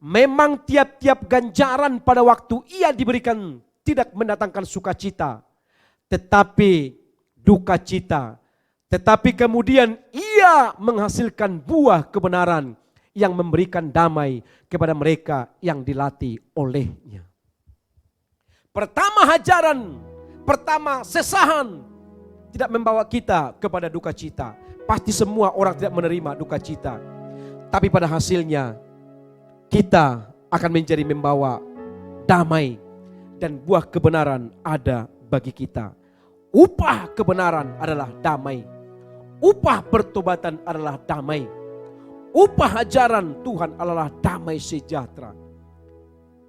S5: Memang tiap-tiap ganjaran pada waktu ia diberikan tidak mendatangkan sukacita, tetapi duka cita. Tetapi kemudian ia menghasilkan buah kebenaran yang memberikan damai kepada mereka yang dilatih olehnya. Pertama hajaran, pertama sesahan tidak membawa kita kepada duka cita. Pasti semua orang tidak menerima duka cita. Tapi pada hasilnya kita akan menjadi membawa damai dan buah kebenaran ada bagi kita. Upah kebenaran adalah damai. Upah pertobatan adalah damai. Upah ajaran Tuhan adalah damai sejahtera.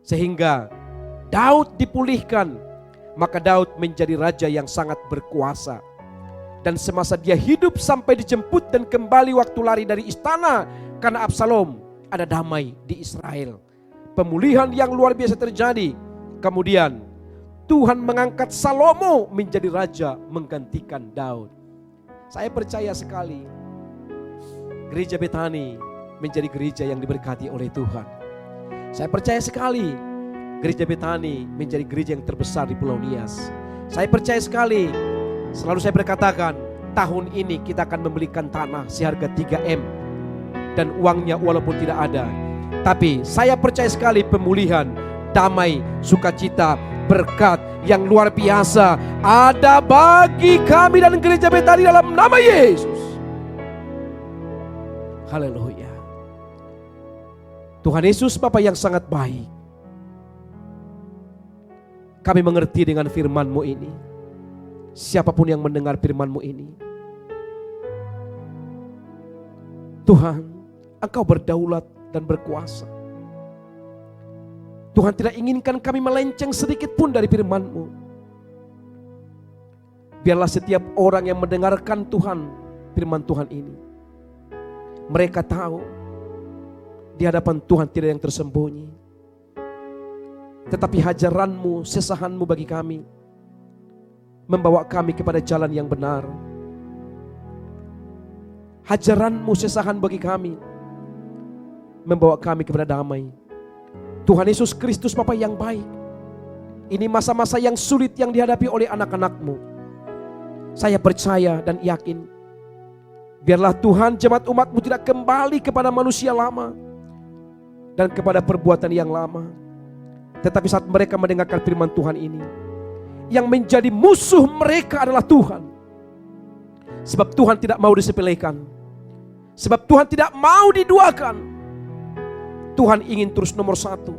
S5: Sehingga Daud dipulihkan, maka Daud menjadi raja yang sangat berkuasa. Dan semasa dia hidup sampai dijemput dan kembali waktu lari dari istana karena Absalom, ada damai di Israel. Pemulihan yang luar biasa terjadi. Kemudian Tuhan mengangkat Salomo menjadi raja menggantikan Daud. Saya percaya sekali gereja Betani menjadi gereja yang diberkati oleh Tuhan. Saya percaya sekali Gereja Betani menjadi gereja yang terbesar di Pulau Nias. Saya percaya sekali, selalu saya berkatakan, tahun ini kita akan membelikan tanah seharga 3M. Dan uangnya walaupun tidak ada. Tapi saya percaya sekali pemulihan, damai, sukacita, berkat yang luar biasa ada bagi kami dan Gereja Betani dalam nama Yesus. Haleluya. Tuhan Yesus Bapa yang sangat baik. Kami mengerti dengan firman-Mu ini. Siapapun yang mendengar firman-Mu ini, Tuhan, Engkau berdaulat dan berkuasa. Tuhan tidak inginkan kami melenceng sedikit pun dari firman-Mu. Biarlah setiap orang yang mendengarkan Tuhan, firman Tuhan ini, mereka tahu di hadapan Tuhan tidak ada yang tersembunyi. Tetapi hajaran-Mu, sesahan-Mu bagi kami, membawa kami kepada jalan yang benar. Hajaran-Mu, sesahan bagi kami, membawa kami kepada damai. Tuhan Yesus Kristus Bapa yang baik, ini masa-masa yang sulit yang dihadapi oleh anak-anak-Mu. Saya percaya dan yakin, biarlah Tuhan jemaat umat-Mu tidak kembali kepada manusia lama dan kepada perbuatan yang lama. Tetapi saat mereka mendengarkan firman Tuhan ini, yang menjadi musuh mereka adalah Tuhan. Sebab Tuhan tidak mau disepelekan, sebab Tuhan tidak mau diduakan. Tuhan ingin terus nomor satu,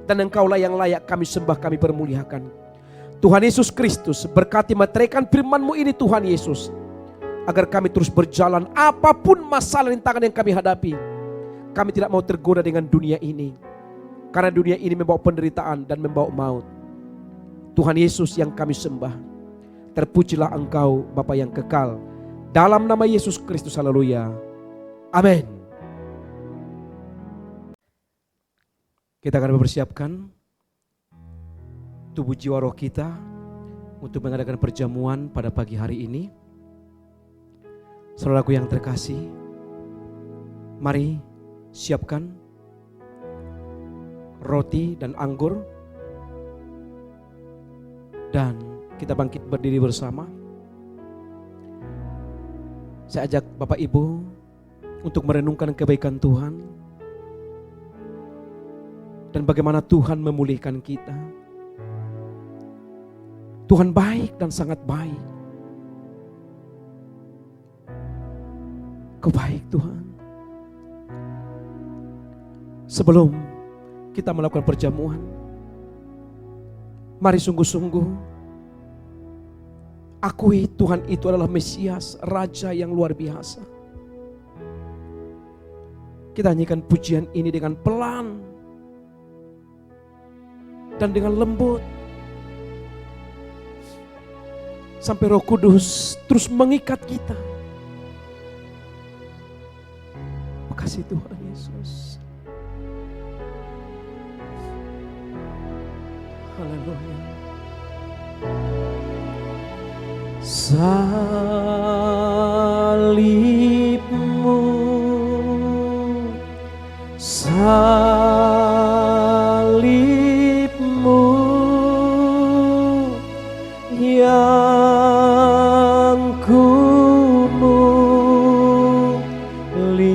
S5: dan Engkaulah yang layak kami sembah, kami permuliakan. Tuhan Yesus Kristus, berkati meteraikan firman-Mu ini Tuhan Yesus, agar kami terus berjalan apapun masalah rintangan yang kami hadapi. Kami tidak mau tergoda dengan dunia ini, karena dunia ini membawa penderitaan dan membawa maut. Tuhan Yesus yang kami sembah, terpujilah Engkau Bapa yang kekal, dalam nama Yesus Kristus, haleluya, amin. Kita akan mempersiapkan tubuh jiwa roh kita untuk mengadakan perjamuan pada pagi hari ini. Saudaraku yang terkasih, mari siapkan roti dan anggur, dan kita bangkit berdiri bersama. Saya ajak Bapak Ibu untuk merenungkan kebaikan Tuhan dan bagaimana Tuhan memulihkan kita. Tuhan baik dan sangat baik. Kau baik Tuhan. Sebelum kita melakukan perjamuan, mari sungguh-sungguh akui Tuhan itu adalah Mesias, Raja yang luar biasa. Kita nyanyikan pujian ini dengan pelan dan dengan lembut, sampai Roh Kudus terus mengikat kita. Makasih Tuhan Yesus. Haleluya. Salibmu, salibmu yang ku muliakan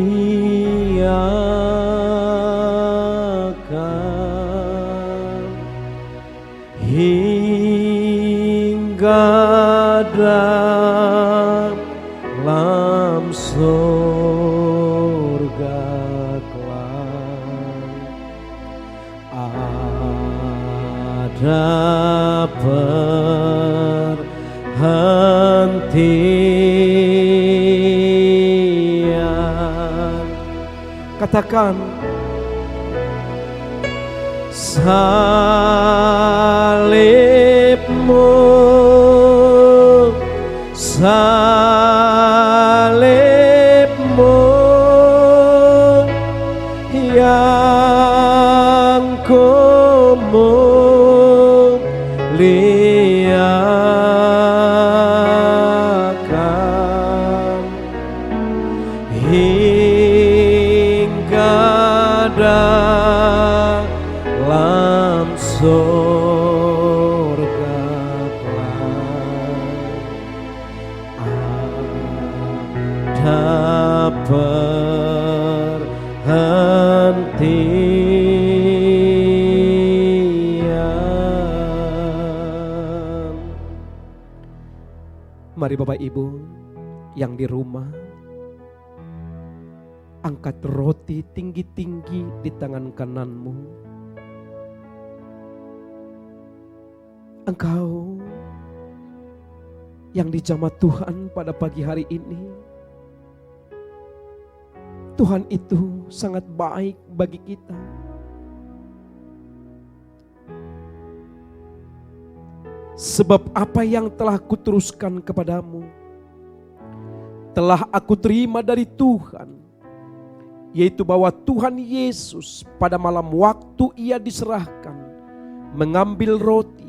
S5: hingga dalam surga kelak ada perhentian. Katakan salibmu, salibmu yang ku muliakan hingga dalam sorga ada perhentian. Mari Bapak Ibu yang di rumah, angkat roti tinggi-tinggi di tangan kananmu. Engkau yang dijamah Tuhan pada pagi hari ini, Tuhan itu sangat baik bagi kita. Sebab apa yang telah kuteruskan kepadamu, telah aku terima dari Tuhan, yaitu bahwa Tuhan Yesus pada malam waktu ia diserahkan, mengambil roti,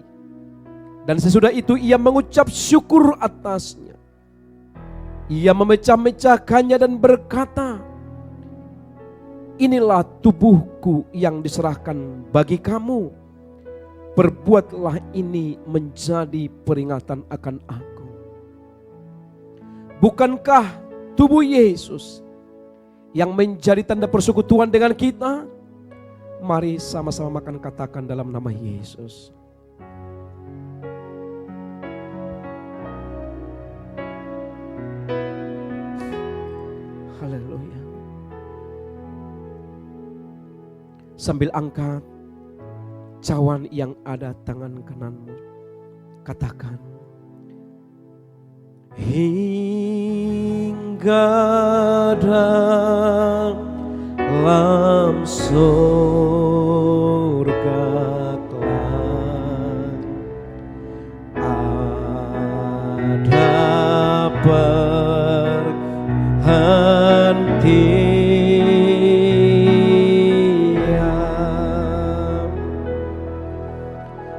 S5: dan sesudah itu ia mengucap syukur atasnya. Ia memecah-mecahkannya dan berkata, inilah tubuhku yang diserahkan bagi kamu. Perbuatlah ini menjadi peringatan akan aku. Bukankah tubuh Yesus yang menjadi tanda persekutuan dengan kita? Mari sama-sama makan, katakan dalam nama Yesus. Haleluya. Sambil angkat cawan yang ada tangan kananmu, katakan, hingga dalam surga kelak ada perhentian.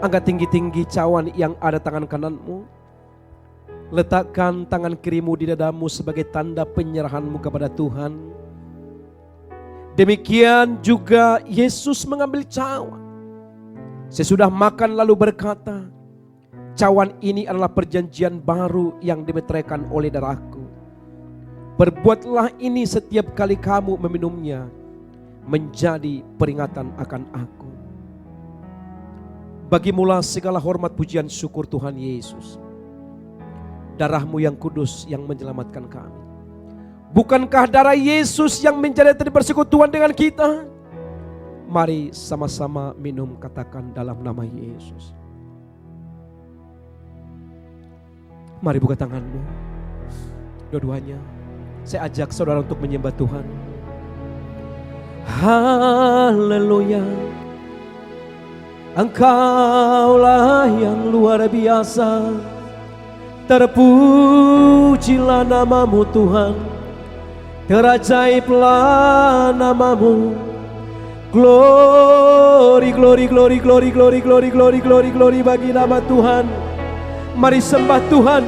S5: Angkat tinggi-tinggi cawan yang ada tangan kananmu. Letakkan tangan kirimu di dadamu sebagai tanda penyerahanmu kepada Tuhan. Demikian juga Yesus mengambil cawan. Sesudah makan lalu berkata, cawan ini adalah perjanjian baru yang dimeteraikan oleh darahku. Perbuatlah ini setiap kali kamu meminumnya, menjadi peringatan akan aku. Bagimulah segala hormat, pujian, syukur Tuhan Yesus. Darah-Mu yang kudus yang menyelamatkan kami. Bukankah darah Yesus yang menjadi tanda persekutuan dengan kita? Mari sama-sama minum, katakan dalam nama Yesus. Mari buka tanganmu, dua-duanya. Saya ajak saudara untuk menyembah Tuhan. Haleluya. Engkaulah yang luar biasa, terpujilah namamu Tuhan, terajaiblah namamu. Glory, glory, glory, glory, glory, glory, glory, glory, glory bagi nama Tuhan. Mari sembah Tuhan.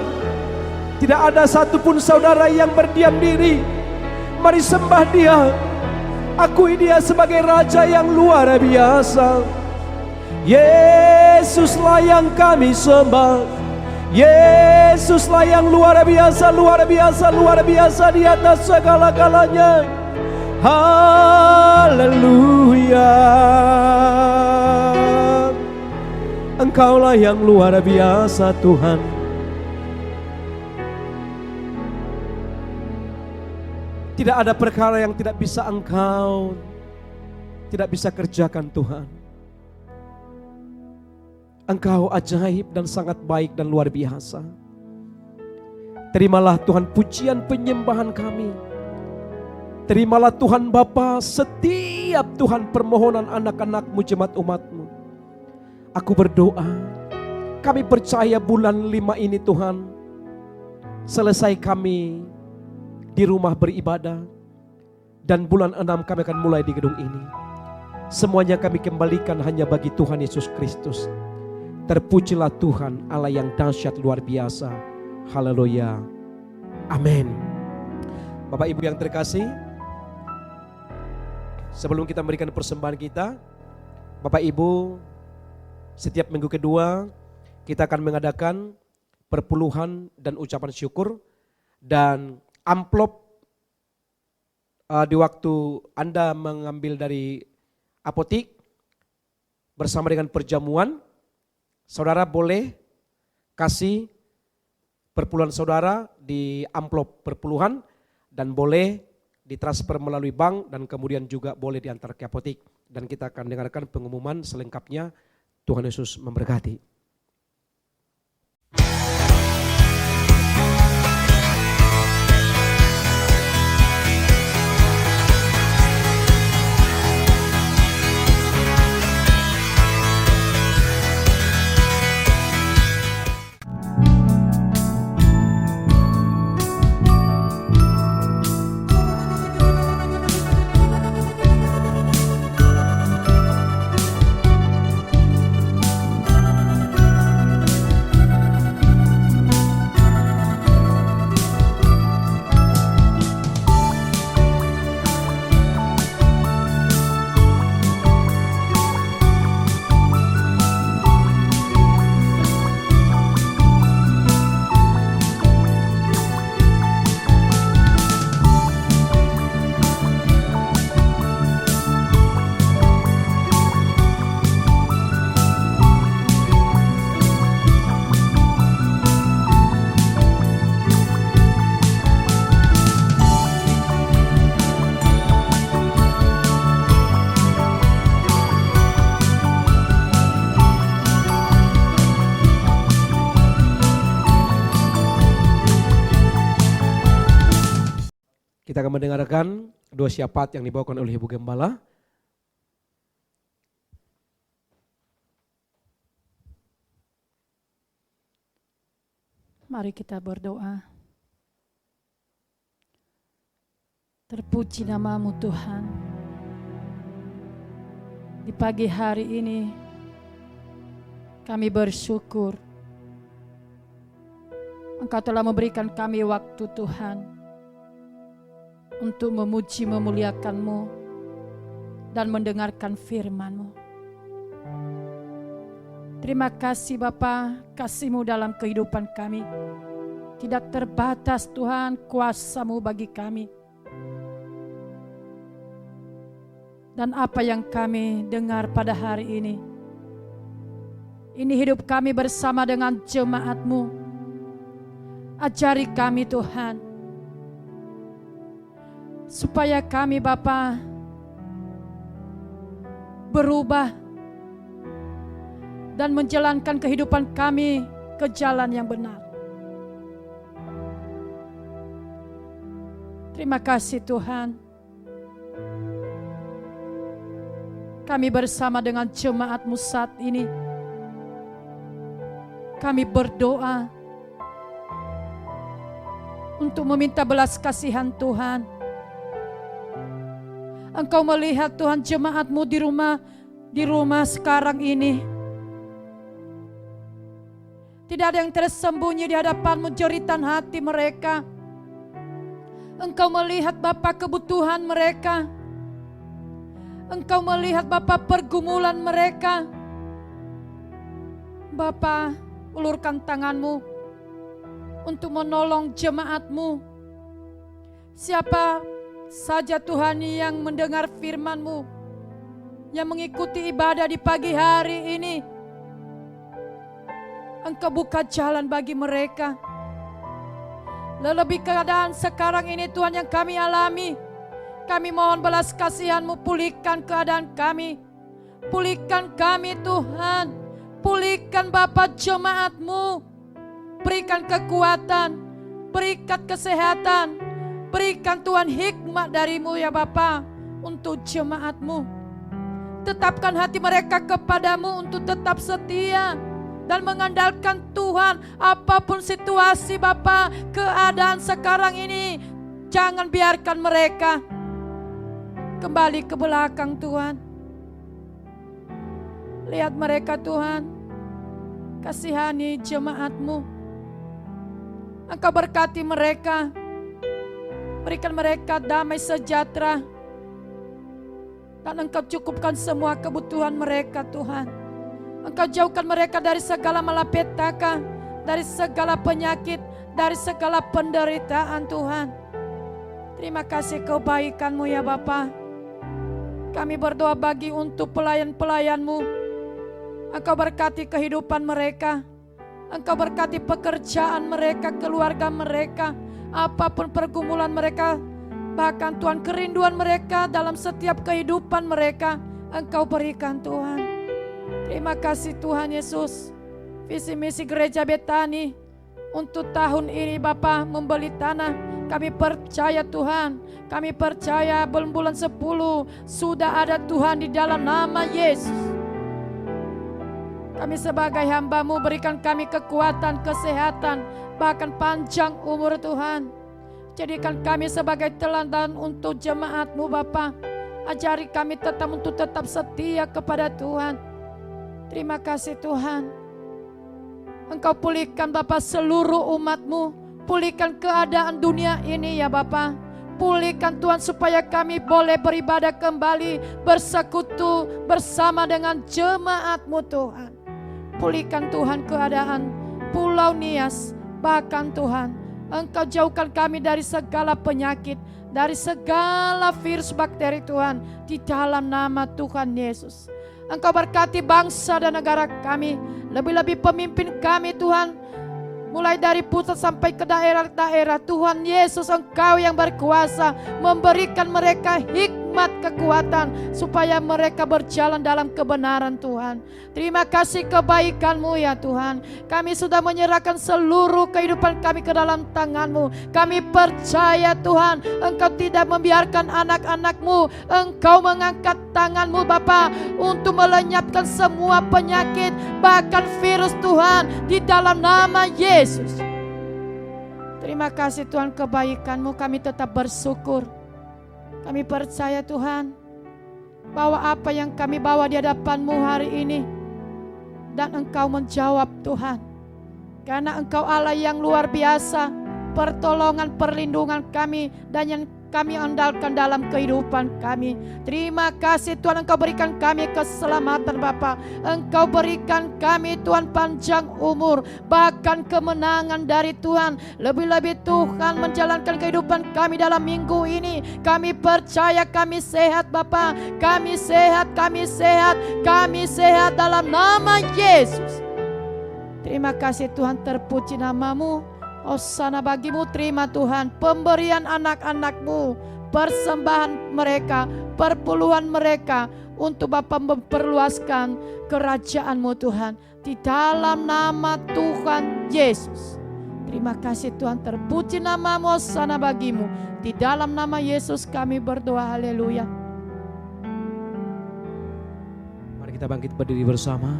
S5: Tidak ada satupun saudara yang berdiam diri. Mari sembah Dia. Akui Dia sebagai Raja yang luar biasa. Yesuslah yang kami sembah. Yesuslah yang luar biasa, luar biasa, luar biasa di atas segala-galanya. Haleluya. Engkaulah yang luar biasa Tuhan. Tidak ada perkara yang tidak bisa Engkau tidak bisa kerjakan Tuhan. Engkau ajaib dan sangat baik dan luar biasa. Terimalah Tuhan pujian penyembahan kami. Terimalah Tuhan Bapa setiap Tuhan permohonan anak-anak-Mu, jemaat umat-Mu. Aku berdoa, kami percaya bulan 5 ini Tuhan, selesai kami di rumah beribadah, dan bulan 6 kami akan mulai di gedung ini. Semuanya kami kembalikan hanya bagi Tuhan Yesus Kristus. Terpujilah Tuhan Allah yang dahsyat luar biasa. Haleluya. Amin. Bapak Ibu yang terkasih, sebelum kita memberikan persembahan kita, Bapak Ibu Setiap minggu kedua kita akan mengadakan perpuluhan dan ucapan syukur, dan amplop di waktu Anda mengambil dari apotik bersama dengan perjamuan, saudara boleh kasih perpuluhan saudara di amplop perpuluhan dan boleh ditransfer melalui bank dan kemudian juga boleh diantar ke apotik. Dan kita akan dengarkan pengumuman selengkapnya. Tuhan Yesus memberkati. Kita akan mendengarkan dua syafaat yang dibawakan oleh Ibu Gembala.
S2: Mari kita berdoa. Terpuji nama-Mu Tuhan. Di pagi hari ini kami bersyukur Engkau telah memberikan kami waktu Tuhan untuk memuji memuliakan-Mu dan mendengarkan firman-Mu. Terima kasih Bapa, kasih-Mu dalam kehidupan kami. Tidak terbatas Tuhan, kuasa-Mu bagi kami. Dan apa yang kami dengar pada hari ini hidup kami bersama dengan jemaat-Mu. Ajari kami Tuhan, supaya kami Bapa berubah dan menjalankan kehidupan kami ke jalan yang benar. Terima kasih Tuhan. Kami bersama dengan jemaat-Mu saat ini, kami berdoa untuk meminta belas kasihan Tuhan. Engkau melihat Tuhan jemaat-Mu di rumah sekarang ini. Tidak ada yang tersembunyi di hadapan-Mu jeritan hati mereka. Engkau melihat Bapa kebutuhan mereka. Engkau melihat Bapa pergumulan mereka. Bapa, ulurkan tangan-Mu untuk menolong jemaat-Mu. Siapa saja Tuhan yang mendengar firman-Mu, yang mengikuti ibadah di pagi hari ini, Engkau buka jalan bagi mereka. Lebih keadaan sekarang ini Tuhan yang kami alami, kami mohon belas kasihan-Mu, pulihkan keadaan kami. Pulihkan kami Tuhan, pulihkan Bapa jemaat-Mu. Berikan kekuatan, berikan kesehatan, berikan Tuhan hikmat dari-Mu ya Bapa untuk jemaat-Mu. Tetapkan hati mereka kepadamu untuk tetap setia dan mengandalkan Tuhan apapun situasi Bapa, keadaan sekarang ini. Jangan biarkan mereka kembali ke belakang Tuhan. Lihat mereka Tuhan, kasihani jemaat-Mu. Engkau berkati mereka, berikan mereka damai sejahtera, dan Engkau cukupkan semua kebutuhan mereka Tuhan. Engkau jauhkan mereka dari segala malapetaka, dari segala penyakit, dari segala penderitaan Tuhan. Terima kasih kebaikan-Mu ya Bapa. Kami berdoa bagi untuk pelayan-pelayan-Mu. Engkau berkati kehidupan mereka. Engkau berkati pekerjaan mereka, keluarga mereka, apapun pergumulan mereka, bahkan Tuhan kerinduan mereka dalam setiap kehidupan mereka, Engkau berikan Tuhan. Terima kasih Tuhan Yesus. Visi misi Gereja Betani untuk tahun ini Bapa membeli tanah. Kami percaya Tuhan, kami percaya bulan 10 sudah ada Tuhan di dalam nama Yesus. Kami sebagai hamba-Mu berikan kami kekuatan, kesehatan, bahkan panjang umur Tuhan. Jadikan kami sebagai teladan untuk jemaat-Mu Bapa. Ajari kami untuk tetap setia kepada Tuhan. Terima kasih Tuhan. Engkau pulihkan Bapa seluruh umat-Mu. Pulihkan keadaan dunia ini ya Bapa. Pulihkan Tuhan supaya kami boleh beribadah kembali, bersekutu bersama dengan jemaat-Mu Tuhan. Pulihkan Tuhan keadaan Pulau Nias. Bahkan Tuhan, Engkau jauhkan kami dari segala penyakit, dari segala virus bakteri Tuhan, di dalam nama Tuhan Yesus. Engkau berkati bangsa dan negara kami, lebih-lebih pemimpin kami Tuhan, mulai dari pusat sampai ke daerah-daerah. Tuhan Yesus, Engkau yang berkuasa memberikan mereka hikmat, kekuatan, supaya mereka berjalan dalam kebenaran Tuhan. Terima kasih kebaikan-Mu ya Tuhan. Kami sudah menyerahkan seluruh kehidupan kami ke dalam tangan-Mu. Kami percaya Tuhan, Engkau tidak membiarkan anak-anak-Mu. Engkau mengangkat tangan-Mu Bapa untuk melenyapkan semua penyakit, bahkan virus Tuhan, di dalam nama Yesus. Terima kasih Tuhan kebaikan-Mu, kami tetap bersyukur. Kami percaya Tuhan, bahwa apa yang kami bawa di hadapan-Mu hari ini, dan Engkau menjawab Tuhan. Karena Engkau Allah yang luar biasa, pertolongan, perlindungan kami, dan yang kami andalkan dalam kehidupan kami. Terima kasih Tuhan, Engkau berikan kami keselamatan Bapa. Engkau berikan kami Tuhan panjang umur, bahkan kemenangan dari Tuhan. Lebih-lebih Tuhan menjalankan kehidupan kami dalam minggu ini. Kami percaya kami sehat Bapa. Kami sehat, kami sehat, kami sehat dalam nama Yesus. Terima kasih Tuhan, terpuji nama-Mu. Hosana bagimu, terima Tuhan pemberian anak-anak-Mu, persembahan mereka, perpuluhan mereka untuk Bapa memperluaskan kerajaan-Mu Tuhan, di dalam nama Tuhan Yesus. Terima kasih Tuhan, terpuji nama-Mu, hosana bagimu. Di dalam nama Yesus kami berdoa, haleluya.
S5: Mari kita bangkit berdiri bersama.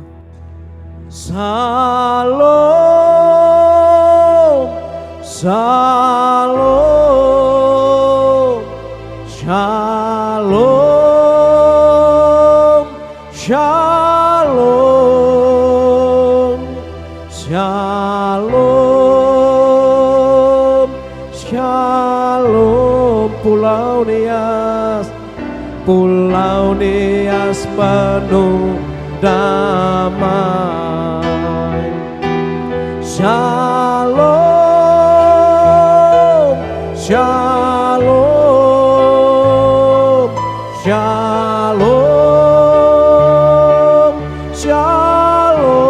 S5: Shalom, shalom, shalom, shalom, shalom, shalom. Pulau Nias, Pulau Nias penuh damai. Shalom, shalom, shalom, shalom,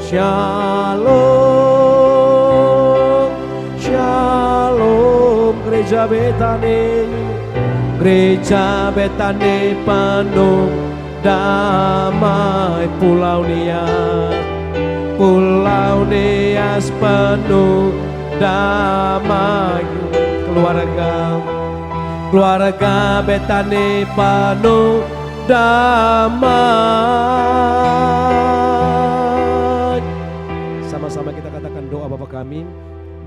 S5: shalom, shalom. Gereja Betani, Gereja Betani penuh damai. Pulau Nias, Pulau Nias penuh damai. Keluarga Betani penuh damai. Sama-sama kita katakan doa Bapa kami.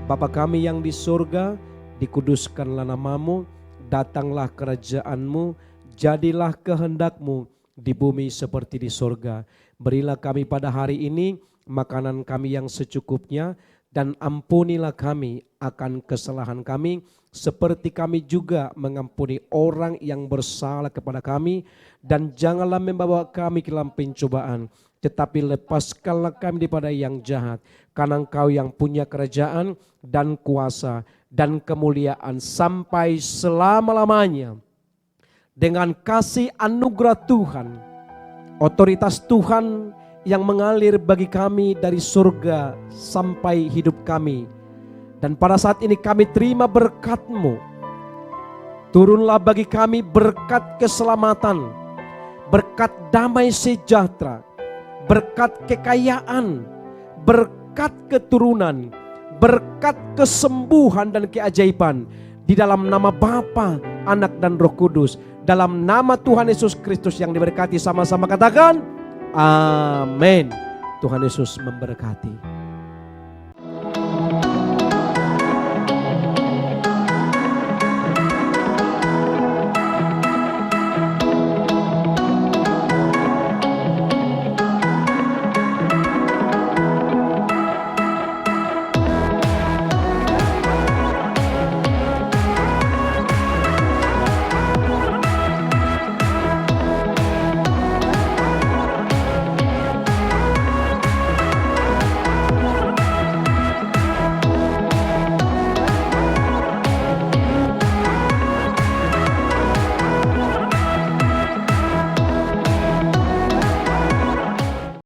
S5: Bapa kami yang di surga, dikuduskanlah nama-Mu, datanglah kerajaan-Mu, jadilah kehendak-Mu di bumi seperti di surga. Berilah kami pada hari ini makanan kami yang secukupnya, dan ampunilah kami akan kesalahan kami seperti kami juga mengampuni orang yang bersalah kepada kami, dan janganlah membawa kami ke dalam pencobaan, tetapi lepaskanlah kami daripada yang jahat, karena Engkau yang punya kerajaan dan kuasa dan kemuliaan sampai selama-lamanya. Dengan kasih anugerah Tuhan, otoritas Tuhan yang mengalir bagi kami dari surga sampai hidup kami. Dan pada saat ini kami terima berkat-Mu. Turunlah bagi kami berkat keselamatan, berkat damai sejahtera, berkat kekayaan, berkat keturunan, berkat kesembuhan dan keajaiban. Di dalam nama Bapa, Anak dan Roh Kudus. Dalam nama Tuhan Yesus Kristus yang diberkati, sama-sama katakan amin. Tuhan Yesus memberkati.